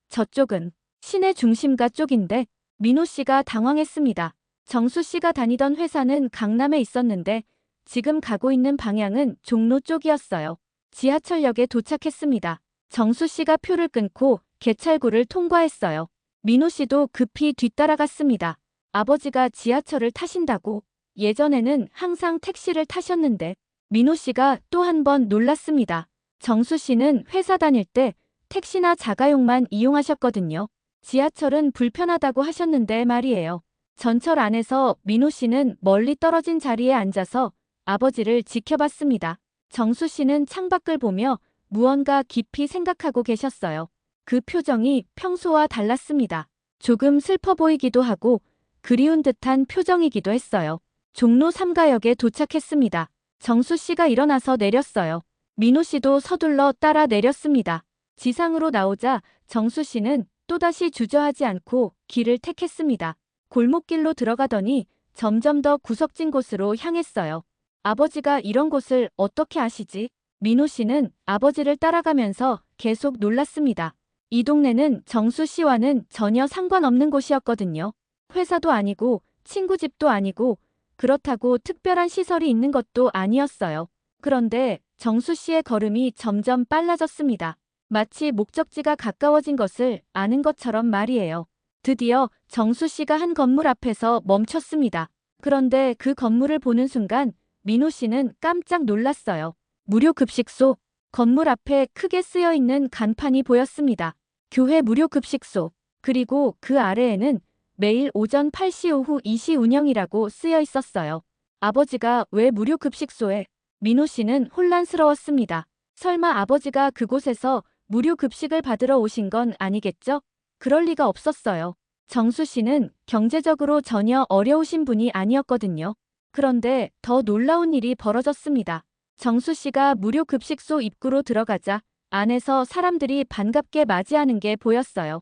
저쪽은 시내 중심가 쪽인데 민호 씨가 당황했습니다. 정수 씨가 다니던 회사는 강남에 있었는데 지금 가고 있는 방향은 종로 쪽이었어요. 지하철역에 도착했습니다. 정수 씨가 표를 끊고 개찰구를 통과했어요. 민호 씨도 급히 뒤따라갔습니다. 아버지가 지하철을 타신다고? 예전에는 항상 택시를 타셨는데 민호 씨가 또 한 번 놀랐습니다. 정수 씨는 회사 다닐 때 택시나 자가용만 이용하셨거든요. 지하철은 불편하다고 하셨는데 말이에요. 전철 안에서 민호 씨는 멀리 떨어진 자리에 앉아서 아버지를 지켜봤습니다. 정수 씨는 창밖을 보며 무언가 깊이 생각하고 계셨어요. 그 표정이 평소와 달랐습니다. 조금 슬퍼 보이기도 하고 그리운 듯한 표정이기도 했어요. 종로 3가역에 도착했습니다. 정수 씨가 일어나서 내렸어요. 민호 씨도 서둘러 따라 내렸습니다. 지상으로 나오자 정수 씨는 또다시 주저하지 않고 길을 택했습니다. 골목길로 들어가더니 점점 더 구석진 곳으로 향했어요. 아버지가 이런 곳을 어떻게 아시지? 민호 씨는 아버지를 따라가면서 계속 놀랐습니다. 이 동네는 정수 씨와는 전혀 상관없는 곳이었거든요. 회사도 아니고 친구 집도 아니고 그렇다고 특별한 시설이 있는 것도 아니었어요. 그런데 정수 씨의 걸음이 점점 빨라졌습니다. 마치 목적지가 가까워진 것을 아는 것처럼 말이에요. 드디어 정수 씨가 한 건물 앞에서 멈췄습니다. 그런데 그 건물을 보는 순간 민호 씨는 깜짝 놀랐어요. 무료 급식소. 건물 앞에 크게 쓰여 있는 간판이 보였습니다. 교회 무료 급식소. 그리고 그 아래에는 매일 오전 8시 오후 2시 운영이라고 쓰여 있었어요. 아버지가 왜 무료 급식소에? 민호 씨는 혼란스러웠습니다. 설마 아버지가 그곳에서 무료 급식을 받으러 오신 건 아니겠죠? 그럴 리가 없었어요. 정수 씨는 경제적으로 전혀 어려우신 분이 아니었거든요. 그런데 더 놀라운 일이 벌어졌습니다. 정수 씨가 무료 급식소 입구로 들어가자 안에서 사람들이 반갑게 맞이하는 게 보였어요.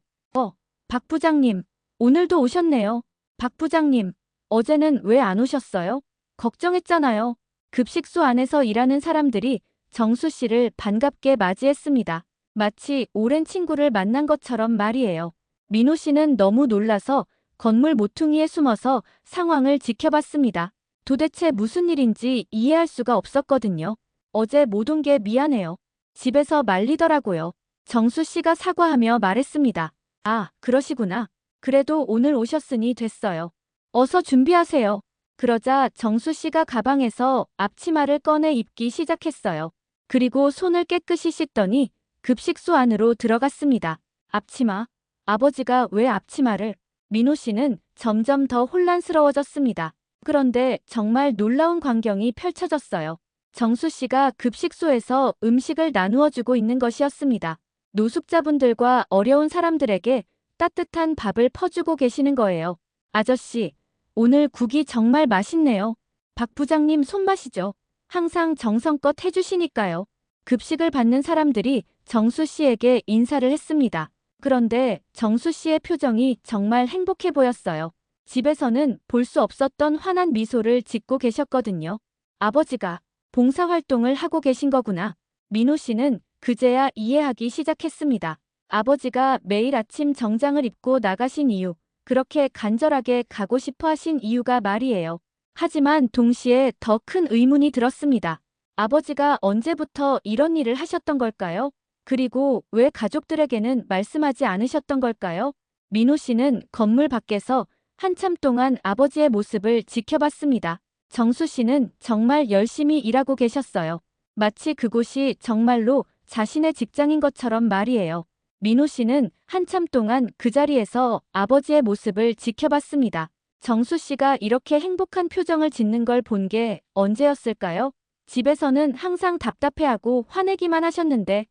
박 부장님, 오늘도 오셨네요. 박 부장님, 어제는 왜 안 오셨어요? 걱정했잖아요. 급식소 안에서 일하는 사람들이 정수 씨를 반갑게 맞이했습니다. 마치 오랜 친구를 만난 것처럼 말이에요. 민호 씨는 너무 놀라서 건물 모퉁이에 숨어서 상황을 지켜봤습니다. 도대체 무슨 일인지 이해할 수가 없었거든요. 어제 못 온 게 미안해요. 집에서 말리더라고요. 정수 씨가 사과하며 말했습니다. 아, 그러시구나. 그래도 오늘 오셨으니 됐어요. 어서 준비하세요. 그러자 정수 씨가 가방에서 앞치마를 꺼내 입기 시작했어요. 그리고 손을 깨끗이 씻더니 급식소 안으로 들어갔습니다. 앞치마? 아버지가 왜 앞치마를? 민호 씨는 점점 더 혼란스러워졌습니다. 그런데 정말 놀라운 광경이 펼쳐졌어요. 정수 씨가 급식소에서 음식을 나누어 주고 있는 것이었습니다. 노숙자분들과 어려운 사람들에게 따뜻한 밥을 퍼주고 계시는 거예요. 아저씨, 오늘 국이 정말 맛있네요. 박 부장님 손맛이죠. 항상 정성껏 해주시니까요. 급식을 받는 사람들이 정수 씨에게 인사를 했습니다. 그런데 정수 씨의 표정이 정말 행복해 보였어요. 집에서는 볼 수 없었던 환한 미소를 짓고 계셨거든요. 아버지가 봉사활동을 하고 계신 거구나. 민호 씨는 그제야 이해하기 시작했습니다. 아버지가 매일 아침 정장을 입고 나가신 이유, 그렇게 간절하게 가고 싶어 하신 이유가 말이에요. 하지만 동시에 더 큰 의문이 들었습니다. 아버지가 언제부터 이런 일을 하셨던 걸까요? 그리고 왜 가족들에게는 말씀하지 않으셨던 걸까요? 민호 씨는 건물 밖에서 한참 동안 아버지의 모습을 지켜봤습니다. 정수 씨는 정말 열심히 일하고 계셨어요. 마치 그곳이 정말로 자신의 직장인 것처럼 말이에요. 민호 씨는 한참 동안 그 자리에서 아버지의 모습을 지켜봤습니다. 정수 씨가 이렇게 행복한 표정을 짓는 걸 본 게 언제였을까요? 집에서는 항상 답답해하고 화내기만 하셨는데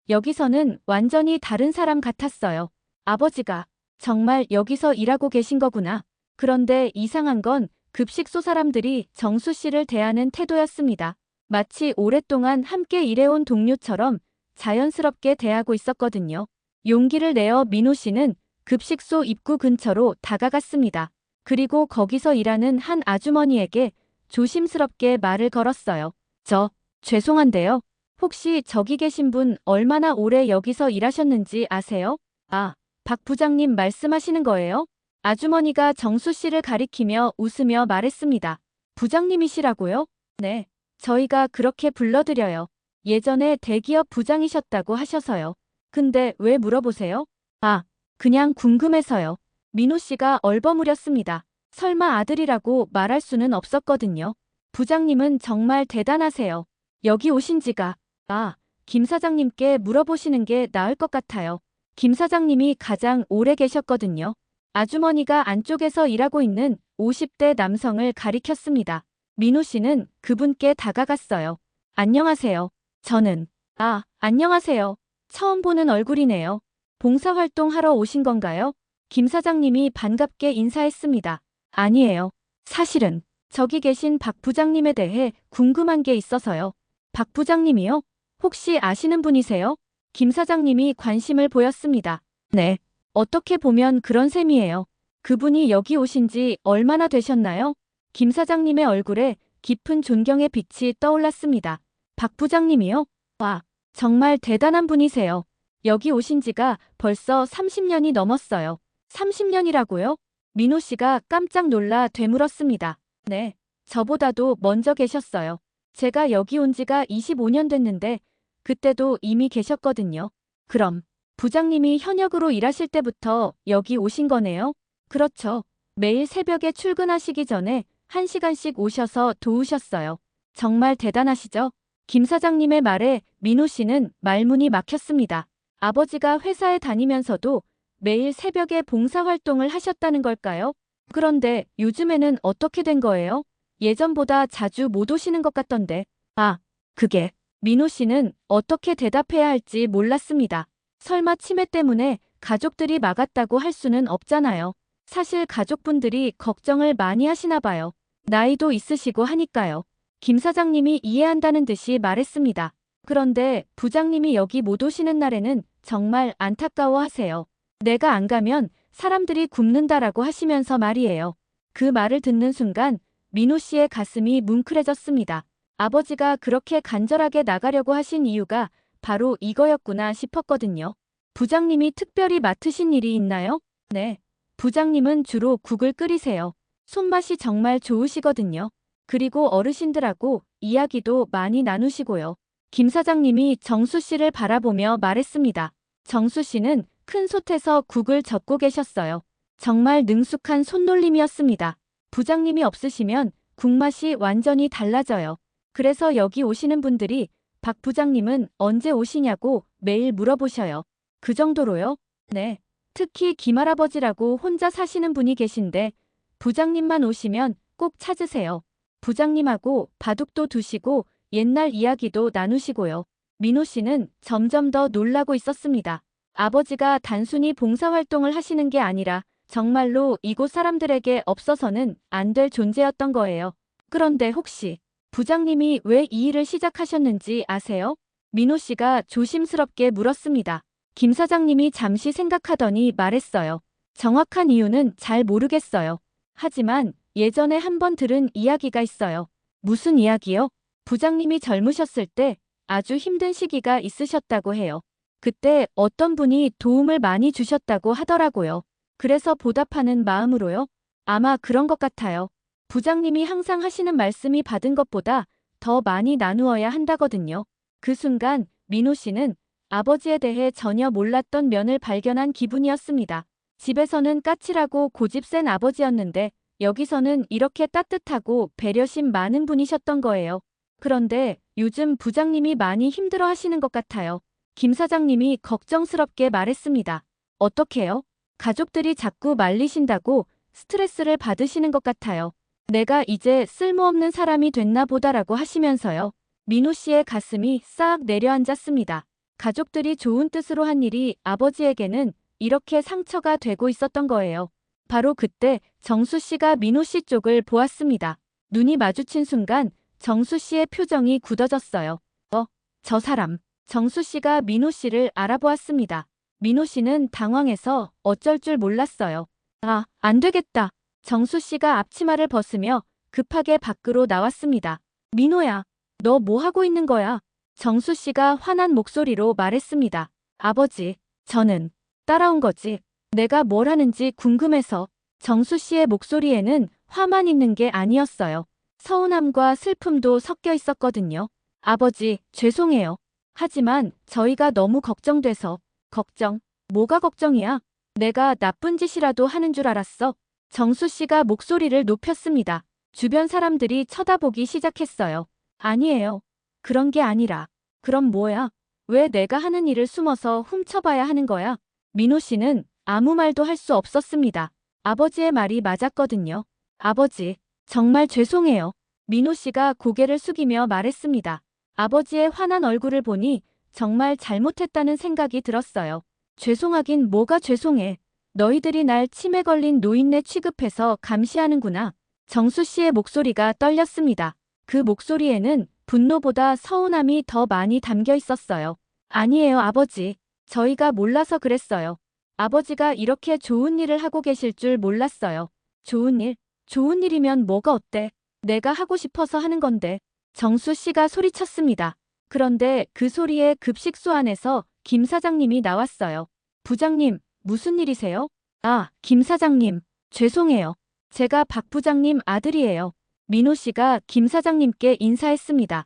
여기서는 완전히 다른 사람 같았어요. 아버지가 정말 여기서 일하고 계신 거구나. 그런데 이상한 건 급식소 사람들이 정수 씨를 대하는 태도였습니다. 마치 오랫동안 함께 일해온 동료처럼 자연스럽게 대하고 있었거든요. 용기를 내어 민호 씨는 급식소 입구 근처로 다가갔습니다. 그리고 거기서 일하는 한 아주머니에게 조심스럽게 말을 걸었어요. 죄송한데요. 혹시 저기 계신 분 얼마나 오래 여기서 일하셨는지 아세요? 아, 박 부장님 말씀하시는 거예요? 아주머니가 정수 씨를 가리키며 웃으며 말했습니다. 부장님이시라고요? 네, 저희가 그렇게 불러드려요. 예전에 대기업 부장이셨다고 하셔서요. 근데 왜 물어보세요? 아, 그냥 궁금해서요. 민호 씨가 얼버무렸습니다. 설마 아들이라고 말할 수는 없었거든요. 부장님은 정말 대단하세요. 여기 오신 지가, 김 사장님께 물어보시는 게 나을 것 같아요. 김 사장님이 가장 오래 계셨거든요. 아주머니가 안쪽에서 일하고 있는 50대 남성을 가리켰습니다. 민호 씨는 그분께 다가갔어요. 안녕하세요. 저는, 안녕하세요. 처음 보는 얼굴이네요. 봉사활동 하러 오신 건가요? 김 사장님이 반갑게 인사했습니다. 아니에요. 사실은 저기 계신 박 부장님에 대해 궁금한 게 있어서요. 박 부장님이요? 혹시 아시는 분이세요? 김 사장님이 관심을 보였습니다. 네. 어떻게 보면 그런 셈이에요. 그분이 여기 오신 지 얼마나 되셨나요? 김 사장님의 얼굴에 깊은 존경의 빛이 떠올랐습니다. 박 부장님이요? 와, 정말 대단한 분이세요. 여기 오신 지가 벌써 30년이 넘었어요. 30년이라고요? 민호 씨가 깜짝 놀라 되물었습니다. 네, 저보다도 먼저 계셨어요. 제가 여기 온 지가 25년 됐는데 그때도 이미 계셨거든요. 그럼 부장님이 현역으로 일하실 때부터 여기 오신 거네요? 그렇죠. 매일 새벽에 출근하시기 전에 1시간씩 오셔서 도우셨어요. 정말 대단하시죠? 김 사장님의 말에 민호 씨는 말문이 막혔습니다. 아버지가 회사에 다니면서도 매일 새벽에 봉사활동을 하셨다는 걸까요? 그런데 요즘에는 어떻게 된 거예요? 예전보다 자주 못 오시는 것 같던데. 그게. 민호 씨는 어떻게 대답해야 할지 몰랐습니다. 설마 치매 때문에 가족들이 막았다고 할 수는 없잖아요. 사실 가족분들이 걱정을 많이 하시나 봐요. 나이도 있으시고 하니까요. 김 사장님이 이해한다는 듯이 말했습니다. 그런데 부장님이 여기 못 오시는 날에는 정말 안타까워하세요. 내가 안 가면 사람들이 굶는다라고 하시면서 말이에요. 그 말을 듣는 순간 민호 씨의 가슴이 뭉클해졌습니다. 아버지가 그렇게 간절하게 나가려고 하신 이유가 바로 이거였구나 싶었거든요. 부장님이 특별히 맡으신 일이 있나요? 네. 부장님은 주로 국을 끓이세요. 손맛이 정말 좋으시거든요. 그리고 어르신들하고 이야기도 많이 나누시고요. 김 사장님이 정수 씨를 바라보며 말했습니다. 정수 씨는 큰 솥에서 국을 젓고 계셨어요. 정말 능숙한 손놀림이었습니다. 부장님이 없으시면 국맛이 완전히 달라져요. 그래서 여기 오시는 분들이 박 부장님은 언제 오시냐고 매일 물어보셔요. 그 정도로요? 네. 특히 김할아버지라고 혼자 사시는 분이 계신데 부장님만 오시면 꼭 찾으세요. 부장님하고 바둑도 두시고 옛날 이야기도 나누시고요. 민호 씨는 점점 더 놀라고 있었습니다. 아버지가 단순히 봉사활동을 하시는 게 아니라 정말로 이곳 사람들에게 없어서는 안 될 존재였던 거예요. 그런데 혹시 부장님이 왜 이 일을 시작하셨는지 아세요? 민호 씨가 조심스럽게 물었습니다. 김 사장님이 잠시 생각하더니 말했어요. 정확한 이유는 잘 모르겠어요. 하지만 예전에 한번 들은 이야기가 있어요. 무슨 이야기요? 부장님이 젊으셨을 때 아주 힘든 시기가 있으셨다고 해요. 그때 어떤 분이 도움을 많이 주셨다고 하더라고요. 그래서 보답하는 마음으로요. 아마 그런 것 같아요. 부장님이 항상 하시는 말씀이 받은 것보다 더 많이 나누어야 한다거든요. 그 순간 민호 씨는 아버지에 대해 전혀 몰랐던 면을 발견한 기분이었습니다. 집에서는 까칠하고 고집센 아버지였는데 여기서는 이렇게 따뜻하고 배려심 많은 분이셨던 거예요. 그런데 요즘 부장님이 많이 힘들어 하시는 것 같아요. 김 사장님이 걱정스럽게 말했습니다. 어떡해요? 가족들이 자꾸 말리신다고 스트레스를 받으시는 것 같아요. 내가 이제 쓸모없는 사람이 됐나 보다라고 하시면서요. 민호 씨의 가슴이 싹 내려앉았습니다. 가족들이 좋은 뜻으로 한 일이 아버지에게는 이렇게 상처가 되고 있었던 거예요. 바로 그때 정수 씨가 민호 씨 쪽을 보았습니다. 눈이 마주친 순간 정수 씨의 표정이 굳어졌어요. 저 사람. 정수 씨가 민호 씨를 알아보았습니다. 민호 씨는 당황해서 어쩔 줄 몰랐어요. 안 되겠다. 정수 씨가 앞치마를 벗으며 급하게 밖으로 나왔습니다. 민호야, 너 뭐 하고 있는 거야? 정수 씨가 화난 목소리로 말했습니다. 아버지, 저는 따라온 거지. 내가 뭘 하는지 궁금해서. 정수 씨의 목소리에는 화만 있는 게 아니었어요. 서운함과 슬픔도 섞여 있었거든요. 아버지, 죄송해요. 하지만 저희가 너무 걱정돼서. 걱정? 뭐가 걱정이야? 내가 나쁜 짓이라도 하는 줄 알았어. 정수 씨가 목소리를 높였습니다. 주변 사람들이 쳐다보기 시작했어요. 아니에요. 그런 게 아니라. 그럼 뭐야? 왜 내가 하는 일을 숨어서 훔쳐봐야 하는 거야? 민호 씨는 아무 말도 할 수 없었습니다. 아버지의 말이 맞았거든요. 아버지, 정말 죄송해요. 민호 씨가 고개를 숙이며 말했습니다. 아버지의 화난 얼굴을 보니 정말 잘못했다는 생각이 들었어요. 죄송하긴 뭐가 죄송해. 너희들이 날 치매 걸린 노인네 취급해서 감시하는구나. 정수 씨의 목소리가 떨렸습니다. 그 목소리에는 분노보다 서운함이 더 많이 담겨 있었어요. 아니에요, 아버지. 저희가 몰라서 그랬어요. 아버지가 이렇게 좋은 일을 하고 계실 줄 몰랐어요. 좋은 일? 좋은 일이면 뭐가 어때? 내가 하고 싶어서 하는 건데. 정수 씨가 소리쳤습니다. 그런데 그 소리에 급식소 안에서 김 사장님이 나왔어요. 부장님, 무슨 일이세요? 김 사장님, 죄송해요. 제가 박 부장님 아들이에요. 민호 씨가 김 사장님께 인사했습니다.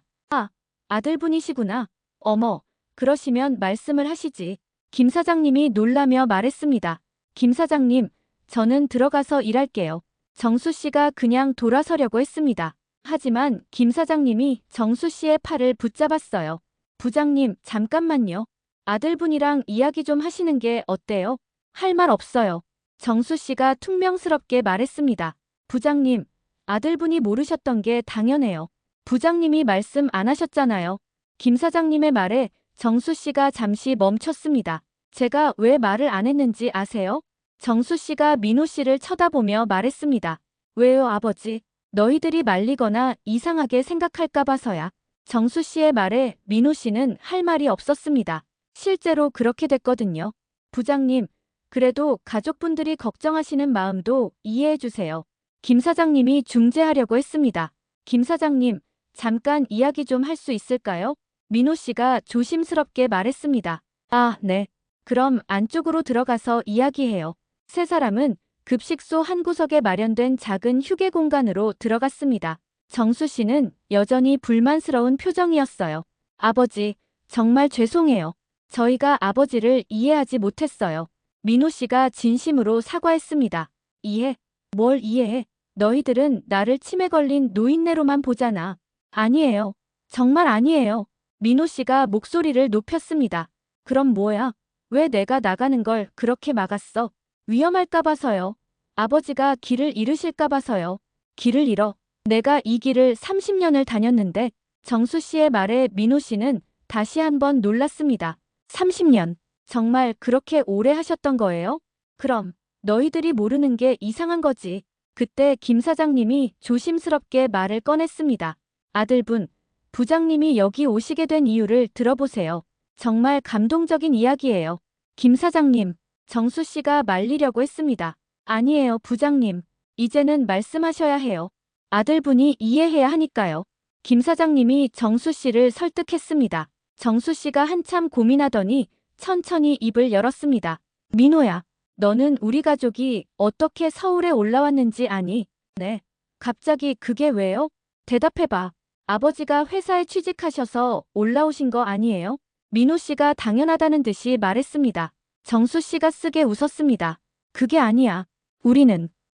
아들분이시구나. 어머, 그러시면 말씀을 하시지. 김 사장님이 놀라며 말했습니다. 김 사장님, 저는 들어가서 일할게요. 정수 씨가 그냥 돌아서려고 했습니다. 하지만 김 사장님이 정수 씨의 팔을 붙잡았어요. 부장님, 잠깐만요. 아들분이랑 이야기 좀 하시는 게 어때요? 할 말 없어요. 정수 씨가 퉁명스럽게 말했습니다. 부장님, 아들분이 모르셨던 게 당연해요. 부장님이 말씀 안 하셨잖아요. 김 사장님의 말에 정수 씨가 잠시 멈췄습니다. 제가 왜 말을 안 했는지 아세요? 정수 씨가 민호 씨를 쳐다보며 말했습니다. 왜요, 아버지? 너희들이 말리거나 이상하게 생각할까 봐서야. 정수 씨의 말에 민호 씨는 할 말이 없었습니다. 실제로 그렇게 됐거든요. 부장님, 그래도 가족분들이 걱정하시는 마음도 이해해 주세요. 김 사장님이 중재하려고 했습니다. 김 사장님, 잠깐 이야기 좀 할 수 있을까요? 민호 씨가 조심스럽게 말했습니다. 아, 네. 그럼 안쪽으로 들어가서 이야기해요. 세 사람은 급식소 한 구석에 마련된 작은 휴게 공간으로 들어갔습니다. 정수 씨는 여전히 불만스러운 표정이었어요. 아버지, 정말 죄송해요. 저희가 아버지를 이해하지 못했어요. 민호 씨가 진심으로 사과했습니다. 이해? 뭘 이해해? 너희들은 나를 치매 걸린 노인네로만 보잖아. 아니에요. 정말 아니에요. 민호 씨가 목소리를 높였습니다. 그럼 뭐야? 왜 내가 나가는 걸 그렇게 막았어? 위험할까 봐서요. 아버지가 길을 잃으실까 봐서요. 길을 잃어. 내가 이 길을 30년을 다녔는데 정수 씨의 말에 민호 씨는 다시 한번 놀랐습니다. 30년. 정말 그렇게 오래 하셨던 거예요? 그럼 너희들이 모르는 게 이상한 거지. 그때 김 사장님이 조심스럽게 말을 꺼냈습니다. 아들분, 부장님이 여기 오시게 된 이유를 들어보세요. 정말 감동적인 이야기예요. 김 사장님, 정수 씨가 말리려고 했습니다. 아니에요, 부장님. 이제는 말씀하셔야 해요. 아들분이 이해해야 하니까요. 김 사장님이 정수 씨를 설득했습니다. 정수 씨가 한참 고민하더니 천천히 입을 열었습니다. 민호야, 너는 우리 가족이 어떻게 서울에 올라왔는지 아니? 네. 갑자기 그게 왜요? 대답해봐. 아버지가 회사에 취직하셔서 올라오신 거 아니에요? 민호 씨가 당연하다는 듯이 말했습니다. 정수 씨가 쓰게 웃었습니다. 그게 아니야.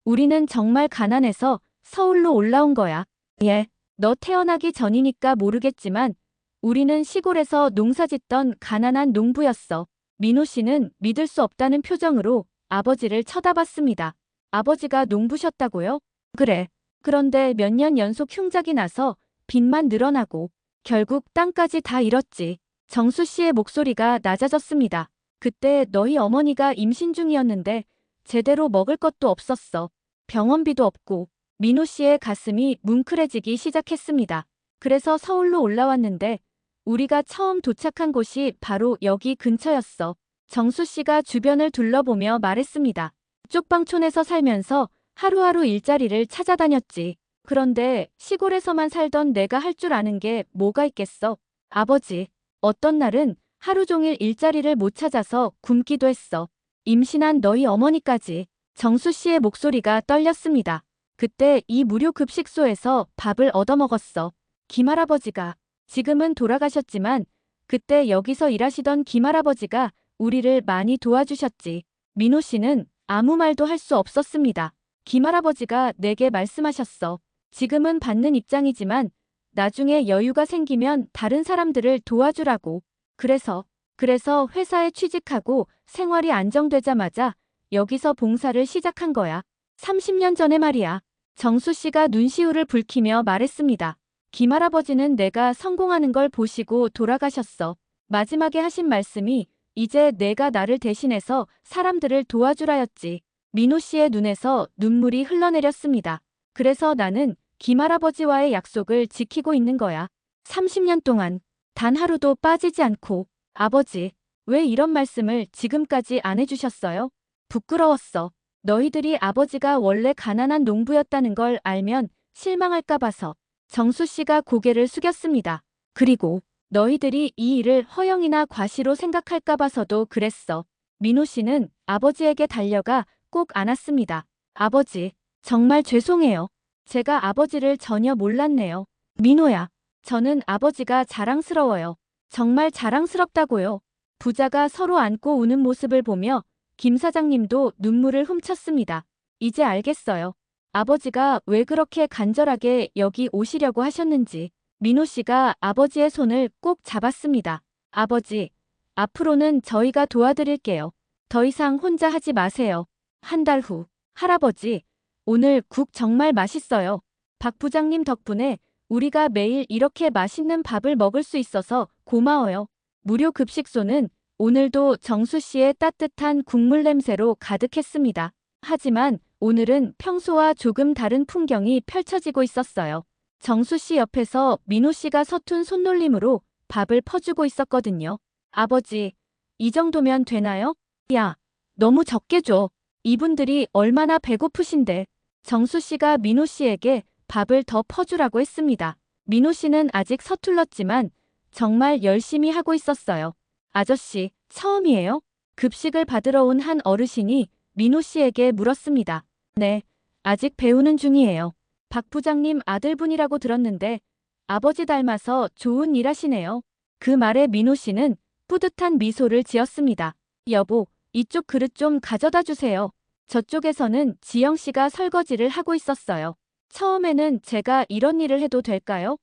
우리는 정말 가난해서 서울로 올라온 거야. 예, 너 태어나기 전이니까 모르겠지만 우리는 시골에서 농사짓던 가난한 농부였어. 민호 씨는 믿을 수 없다는 표정으로 아버지를 쳐다봤습니다. 아버지가 농부셨다고요? 그래. 그런데 몇 년 연속 흉작이 나서 빚만 늘어나고 결국 땅까지 다 잃었지. 정수 씨의 목소리가 낮아졌습니다. 그때 너희 어머니가 임신 중이었는데 제대로 먹을 것도 없었어. 병원비도 없고. 민호 씨의 가슴이 뭉클해지기 시작했습니다. 그래서 서울로 올라왔는데 우리가 처음 도착한 곳이 바로 여기 근처였어. 정수 씨가 주변을 둘러보며 말했습니다. 쪽방촌에서 살면서 하루하루 일자리를 찾아다녔지. 그런데 시골에서만 살던 내가 할 줄 아는 게 뭐가 있겠어? 아버지, 어떤 날은 하루 종일 일자리를 못 찾아서 굶기도 했어. 임신한 너희 어머니까지. 정수 씨의 목소리가 떨렸습니다. 그때 이 무료 급식소에서 밥을 얻어먹었어. 김할아버지가. 지금은 돌아가셨지만 그때 여기서 일하시던 김할아버지가 우리를 많이 도와주셨지. 민호 씨는 아무 말도 할 수 없었습니다. 김할아버지가 내게 말씀하셨어. 지금은 받는 입장이지만 나중에 여유가 생기면 다른 사람들을 도와주라고. 그래서 회사에 취직하고 생활이 안정되자마자 여기서 봉사를 시작한 거야. 30년 전에 말이야. 정수 씨가 눈시울을 붉히며 말했습니다. 김할아버지는 내가 성공하는 걸 보시고 돌아가셨어. 마지막에 하신 말씀이 이제 내가 나를 대신해서 사람들을 도와주라였지. 민호 씨의 눈에서 눈물이 흘러내렸습니다. 그래서 나는 김할아버지와의 약속을 지키고 있는 거야. 30년 동안 단 하루도 빠지지 않고. 아버지, 왜 이런 말씀을 지금까지 안 해주셨어요? 부끄러웠어. 너희들이 아버지가 원래 가난한 농부였다는 걸 알면 실망할까 봐서. 정수 씨가 고개를 숙였습니다. 그리고 너희들이 이 일을 허영이나 과시로 생각할까 봐서도 그랬어. 민호 씨는 아버지에게 달려가 꼭 안았습니다. 아버지, 정말 죄송해요. 제가 아버지를 전혀 몰랐네요. 민호야, 저는 아버지가 자랑스러워요. 정말 자랑스럽다고요. 부자가 서로 안고 우는 모습을 보며 김 사장님도 눈물을 훔쳤습니다. 이제 알겠어요. 아버지가 왜 그렇게 간절하게 여기 오시려고 하셨는지. 민호 씨가 아버지의 손을 꼭 잡았습니다. 아버지, 앞으로는 저희가 도와드릴게요. 더 이상 혼자 하지 마세요. 한 달 후, 할아버지, 오늘 국 정말 맛있어요. 박 부장님 덕분에 우리가 매일 이렇게 맛있는 밥을 먹을 수 있어서 고마워요. 무료 급식소는 오늘도 정수 씨의 따뜻한 국물 냄새로 가득했습니다. 하지만 오늘은 평소와 조금 다른 풍경이 펼쳐지고 있었어요. 정수 씨 옆에서 민호 씨가 서툰 손놀림으로 밥을 퍼주고 있었거든요. 아버지, 이 정도면 되나요? 야, 너무 적게 줘. 이분들이 얼마나 배고프신데. 정수 씨가 민호 씨에게 밥을 더 퍼주라고 했습니다. 민호 씨는 아직 서툴렀지만 정말 열심히 하고 있었어요. 아저씨, 처음이에요? 급식을 받으러 온 한 어르신이 민호 씨에게 물었습니다. 네, 아직 배우는 중이에요. 박 부장님 아들분이라고 들었는데 아버지 닮아서 좋은 일 하시네요. 그 말에 민호 씨는 뿌듯한 미소를 지었습니다. 여보, 이쪽 그릇 좀 가져다 주세요. 저쪽에서는 지영 씨가 설거지를 하고 있었어요. 처음에는 제가 이런 일을 해도 될까요?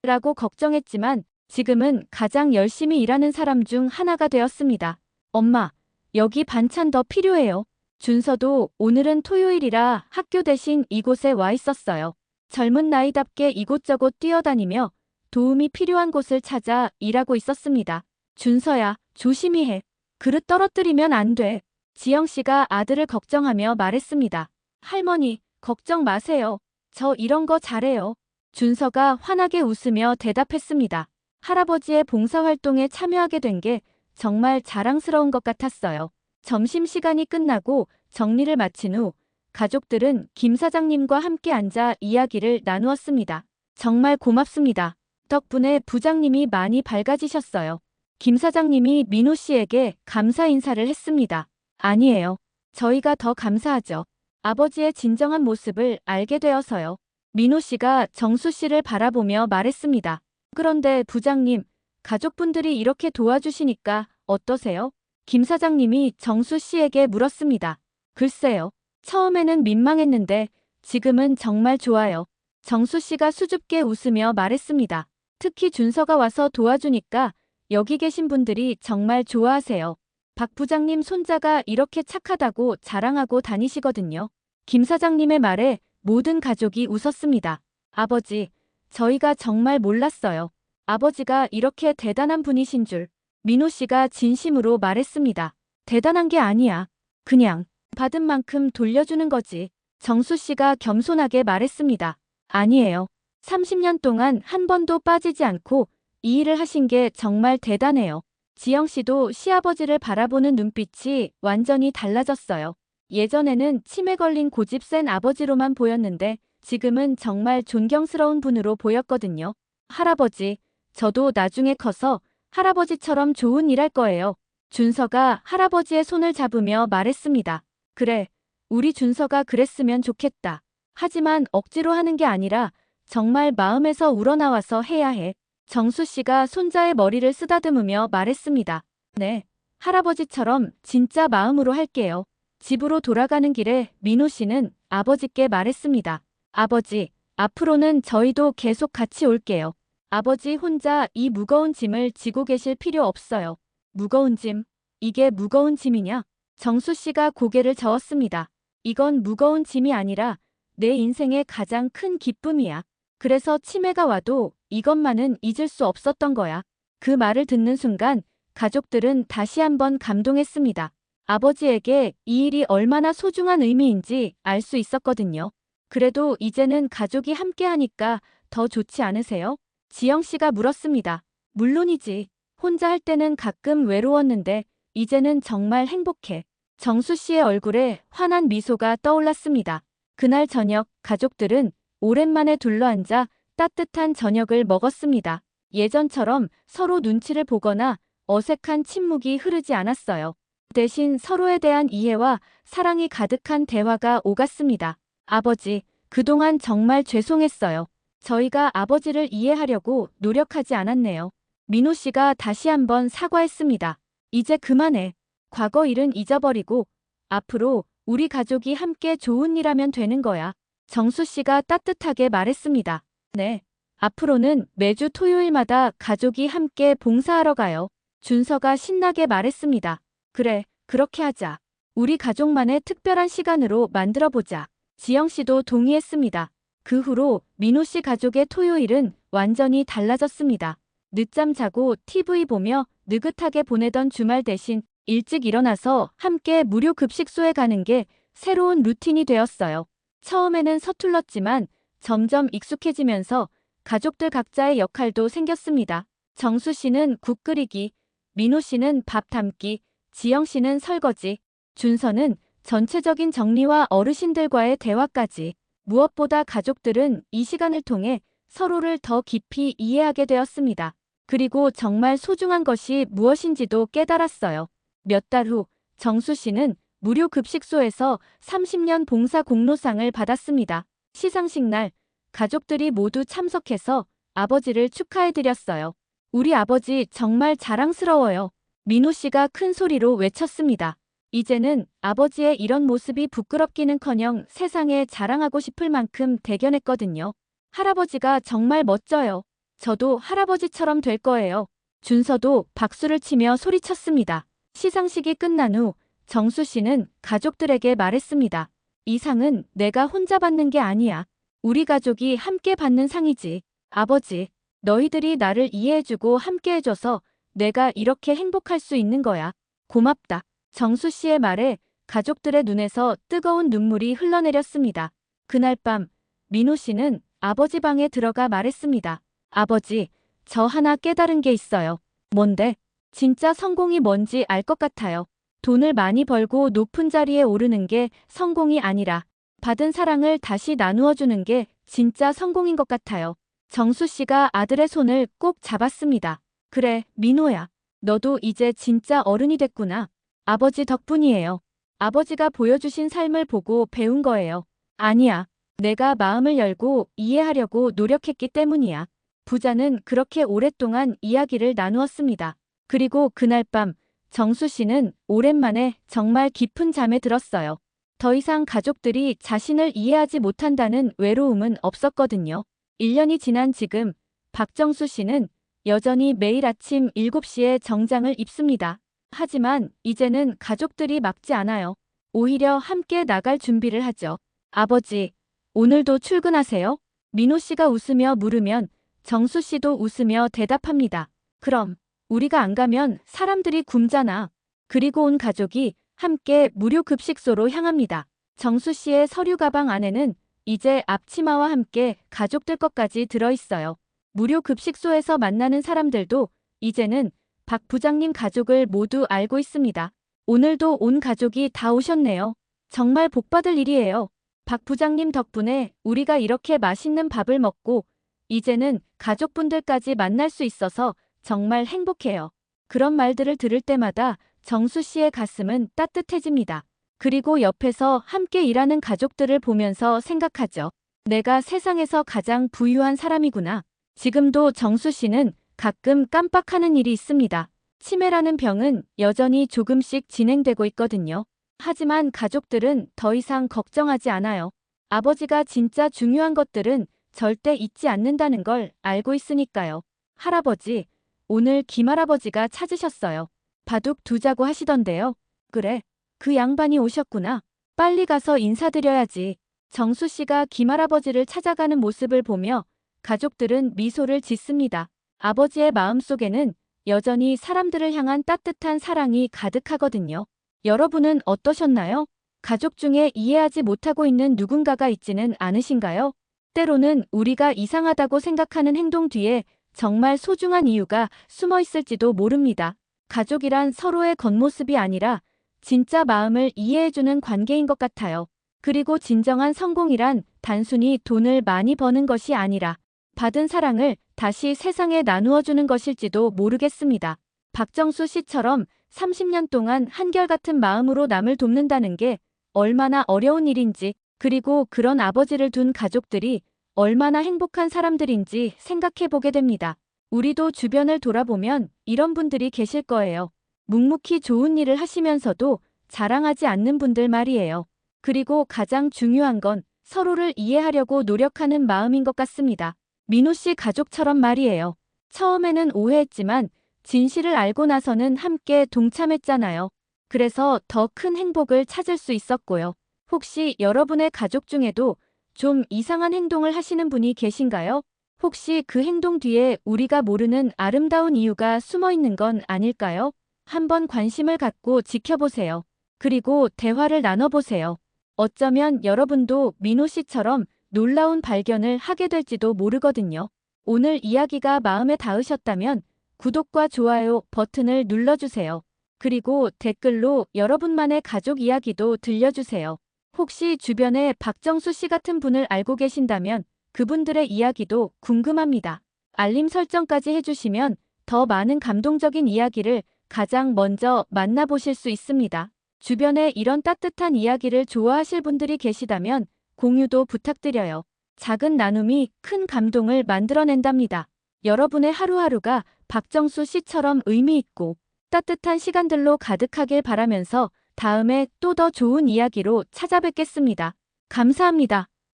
라고 걱정했지만 지금은 가장 열심히 일하는 사람 중 하나가 되었습니다. 엄마, 여기 반찬 더 필요해요. 준서도 오늘은 토요일이라 학교 대신 이곳에 와 있었어요. 젊은 나이답게 이곳저곳 뛰어다니며 도움이 필요한 곳을 찾아 일하고 있었습니다. 준서야, 조심히 해. 그릇 떨어뜨리면 안 돼. 지영 씨가 아들을 걱정하며 말했습니다. 할머니, 걱정 마세요. 저 이런 거 잘해요. 준서가 환하게 웃으며 대답했습니다. 할아버지의 봉사활동에 참여하게 된 게 정말 자랑스러운 것 같았어요. 점심시간이 끝나고 정리를 마친 후 가족들은 김 사장님과 함께 앉아 이야기를 나누었습니다. 정말 고맙습니다. 덕분에 부장님이 많이 밝아지셨어요. 김 사장님이 민호 씨에게 감사 인사를 했습니다. 아니에요. 저희가 더 감사하죠. 아버지의 진정한 모습을 알게 되어서요. 민호 씨가 정수 씨를 바라보며 말했습니다. 그런데 부장님, 가족분들이 이렇게 도와주시니까 어떠세요? 김 사장님이 정수 씨에게 물었습니다. 글쎄요. 처음에는 민망했는데 지금은 정말 좋아요. 정수 씨가 수줍게 웃으며 말했습니다. 특히 준서가 와서 도와주니까 여기 계신 분들이 정말 좋아하세요. 박 부장님 손자가 이렇게 착하다고 자랑하고 다니시거든요. 김 사장님의 말에 모든 가족이 웃었습니다. 아버지, 저희가 정말 몰랐어요. 아버지가 이렇게 대단한 분이신 줄. 민호 씨가 진심으로 말했습니다. 대단한 게 아니야. 그냥 받은 만큼 돌려주는 거지. 정수 씨가 겸손하게 말했습니다. 아니에요. 30년 동안 한 번도 빠지지 않고 이 일을 하신 게 정말 대단해요. 지영 씨도 시아버지를 바라보는 눈빛이 완전히 달라졌어요. 예전에는 치매 걸린 고집 센 아버지로만 보였는데 지금은 정말 존경스러운 분으로 보였거든요. 할아버지, 저도 나중에 커서 할아버지처럼 좋은 일 할 거예요. 준서가 할아버지의 손을 잡으며 말했습니다. 그래, 우리 준서가 그랬으면 좋겠다. 하지만 억지로 하는 게 아니라 정말 마음에서 우러나와서 해야 해. 정수 씨가 손자의 머리를 쓰다듬으며 말했습니다. 네, 할아버지처럼 진짜 마음으로 할게요. 집으로 돌아가는 길에 민호 씨는 아버지께 말했습니다. 아버지, 앞으로는 저희도 계속 같이 올게요. 아버지 혼자 이 무거운 짐을 지고 계실 필요 없어요. 무거운 짐? 이게 무거운 짐이냐? 정수 씨가 고개를 저었습니다. 이건 무거운 짐이 아니라 내 인생의 가장 큰 기쁨이야. 그래서 치매가 와도 이것만은 잊을 수 없었던 거야. 그 말을 듣는 순간 가족들은 다시 한번 감동했습니다. 아버지에게 이 일이 얼마나 소중한 의미인지 알 수 있었거든요. 그래도 이제는 가족이 함께하니까 더 좋지 않으세요? 지영 씨가 물었습니다. 물론이지. 혼자 할 때는 가끔 외로웠는데 이제는 정말 행복해. 정수 씨의 얼굴에 환한 미소가 떠올랐습니다. 그날 저녁 가족들은 오랜만에 둘러앉아 따뜻한 저녁을 먹었습니다. 예전처럼 서로 눈치를 보거나 어색한 침묵이 흐르지 않았어요. 대신 서로에 대한 이해와 사랑이 가득한 대화가 오갔습니다. 아버지, 그동안 정말 죄송했어요. 저희가 아버지를 이해하려고 노력하지 않았네요. 민호 씨가 다시 한번 사과했습니다. 이제 그만해. 과거 일은 잊어버리고 앞으로 우리 가족이 함께 좋은 일 하면 되는 거야. 정수 씨가 따뜻하게 말했습니다. 네. 앞으로는 매주 토요일마다 가족이 함께 봉사하러 가요. 준서가 신나게 말했습니다. 그래, 그렇게 하자. 우리 가족만의 특별한 시간으로 만들어보자. 지영 씨도 동의했습니다. 그 후로 민호 씨 가족의 토요일은 완전히 달라졌습니다. 늦잠 자고 TV 보며 느긋하게 보내던 주말 대신 일찍 일어나서 함께 무료 급식소에 가는 게 새로운 루틴이 되었어요. 처음에는 서툴렀지만 점점 익숙해지면서 가족들 각자의 역할도 생겼습니다. 정수 씨는 국 끓이기, 민호 씨는 밥 담기, 지영 씨는 설거지, 준서는 전체적인 정리와 어르신들과의 대화까지. 무엇보다 가족들은 이 시간을 통해 서로를 더 깊이 이해하게 되었습니다. 그리고 정말 소중한 것이 무엇인지도 깨달았어요. 몇 달 후 정수 씨는 무료 급식소에서 30년 봉사 공로상을 받았습니다. 시상식 날 가족들이 모두 참석해서 아버지를 축하해드렸어요. 우리 아버지 정말 자랑스러워요. 민호 씨가 큰 소리로 외쳤습니다. 이제는 아버지의 이런 모습이 부끄럽기는커녕 세상에 자랑하고 싶을 만큼 대견했거든요. 할아버지가 정말 멋져요. 저도 할아버지처럼 될 거예요. 준서도 박수를 치며 소리쳤습니다. 시상식이 끝난 후 정수 씨는 가족들에게 말했습니다. 이 상은 내가 혼자 받는 게 아니야. 우리 가족이 함께 받는 상이지. 아버지, 너희들이 나를 이해해주고 함께해줘서 내가 이렇게 행복할 수 있는 거야. 고맙다. 정수 씨의 말에 가족들의 눈에서 뜨거운 눈물이 흘러내렸습니다. 그날 밤 민호 씨는 아버지 방에 들어가 말했습니다. 아버지, 저 하나 깨달은 게 있어요. 뭔데? 진짜 성공이 뭔지 알 것 같아요. 돈을 많이 벌고 높은 자리에 오르는 게 성공이 아니라 받은 사랑을 다시 나누어 주는 게 진짜 성공인 것 같아요. 정수 씨가 아들의 손을 꼭 잡았습니다. 그래, 민호야. 너도 이제 진짜 어른이 됐구나. 아버지 덕분이에요. 아버지가 보여주신 삶을 보고 배운 거예요. 아니야. 내가 마음을 열고 이해하려고 노력했기 때문이야. 부자는 그렇게 오랫동안 이야기를 나누었습니다. 그리고 그날 밤 정수 씨는 오랜만에 정말 깊은 잠에 들었어요. 더 이상 가족들이 자신을 이해하지 못한다는 외로움은 없었거든요. 1년이 지난 지금 박정수 씨는 여전히 매일 아침 7시에 정장을 입습니다. 하지만 이제는 가족들이 막지 않아요. 오히려 함께 나갈 준비를 하죠. 아버지, 오늘도 출근하세요? 민호 씨가 웃으며 물으면 정수 씨도 웃으며 대답합니다. 그럼 우리가 안 가면 사람들이 굶잖아. 그리고 온 가족이 함께 무료 급식소로 향합니다. 정수 씨의 서류 가방 안에는 이제 앞치마와 함께 가족들 것까지 들어있어요. 무료 급식소에서 만나는 사람들도 이제는 박 부장님 가족을 모두 알고 있습니다. 오늘도 온 가족이 다 오셨네요. 정말 복받을 일이에요. 박 부장님 덕분에 우리가 이렇게 맛있는 밥을 먹고 이제는 가족분들까지 만날 수 있어서 정말 행복해요. 그런 말들을 들을 때마다 정수 씨의 가슴은 따뜻해집니다. 그리고 옆에서 함께 일하는 가족들을 보면서 생각하죠. 내가 세상에서 가장 부유한 사람이구나. 지금도 정수 씨는 가끔 깜빡하는 일이 있습니다. 치매라는 병은 여전히 조금씩 진행되고 있거든요. 하지만 가족들은 더 이상 걱정하지 않아요. 아버지가 진짜 중요한 것들은 절대 잊지 않는다는 걸 알고 있으니까요. 할아버지, 오늘 김할아버지가 찾으셨어요. 바둑 두자고 하시던데요. 그래, 그 양반이 오셨구나. 빨리 가서 인사드려야지. 정수 씨가 김할아버지를 찾아가는 모습을 보며 가족들은 미소를 짓습니다. 아버지의 마음속에는 여전히 사람들을 향한 따뜻한 사랑이 가득하거든요. 여러분은 어떠셨나요? 가족 중에 이해하지 못하고 있는 누군가가 있지는 않으신가요? 때로는 우리가 이상하다고 생각하는 행동 뒤에 정말 소중한 이유가 숨어 있을지도 모릅니다. 가족이란 서로의 겉모습이 아니라 진짜 마음을 이해해주는 관계인 것 같아요. 그리고 진정한 성공이란 단순히 돈을 많이 버는 것이 아니라 받은 사랑을 다시 세상에 나누어주는 것일지도 모르겠습니다. 박정수 씨처럼 30년 동안 한결같은 마음으로 남을 돕는다는 게 얼마나 어려운 일인지, 그리고 그런 아버지를 둔 가족들이 얼마나 행복한 사람들인지 생각해보게 됩니다. 우리도 주변을 돌아보면 이런 분들이 계실 거예요. 묵묵히 좋은 일을 하시면서도 자랑하지 않는 분들 말이에요. 그리고 가장 중요한 건 서로를 이해하려고 노력하는 마음인 것 같습니다. 민호 씨 가족처럼 말이에요. 처음에는 오해했지만 진실을 알고 나서는 함께 동참했잖아요. 그래서 더 큰 행복을 찾을 수 있었고요. 혹시 여러분의 가족 중에도 좀 이상한 행동을 하시는 분이 계신가요? 혹시 그 행동 뒤에 우리가 모르는 아름다운 이유가 숨어 있는 건 아닐까요? 한번 관심을 갖고 지켜보세요. 그리고 대화를 나눠보세요. 어쩌면 여러분도 민호 씨처럼 놀라운 발견을 하게 될지도 모르거든요. 오늘 이야기가 마음에 닿으셨다면 구독과 좋아요 버튼을 눌러주세요. 그리고 댓글로 여러분만의 가족 이야기도 들려주세요. 혹시 주변에 박정수 씨 같은 분을 알고 계신다면 그분들의 이야기도 궁금합니다. 알림 설정까지 해주시면 더 많은 감동적인 이야기를 가장 먼저 만나보실 수 있습니다. 주변에 이런 따뜻한 이야기를 좋아하실 분들이 계시다면 공유도 부탁드려요. 작은 나눔이 큰 감동을 만들어낸답니다. 여러분의 하루하루가 박정수 씨처럼 의미 있고 따뜻한 시간들로 가득하길 바라면서 다음에 또 더 좋은 이야기로 찾아뵙겠습니다. 감사합니다.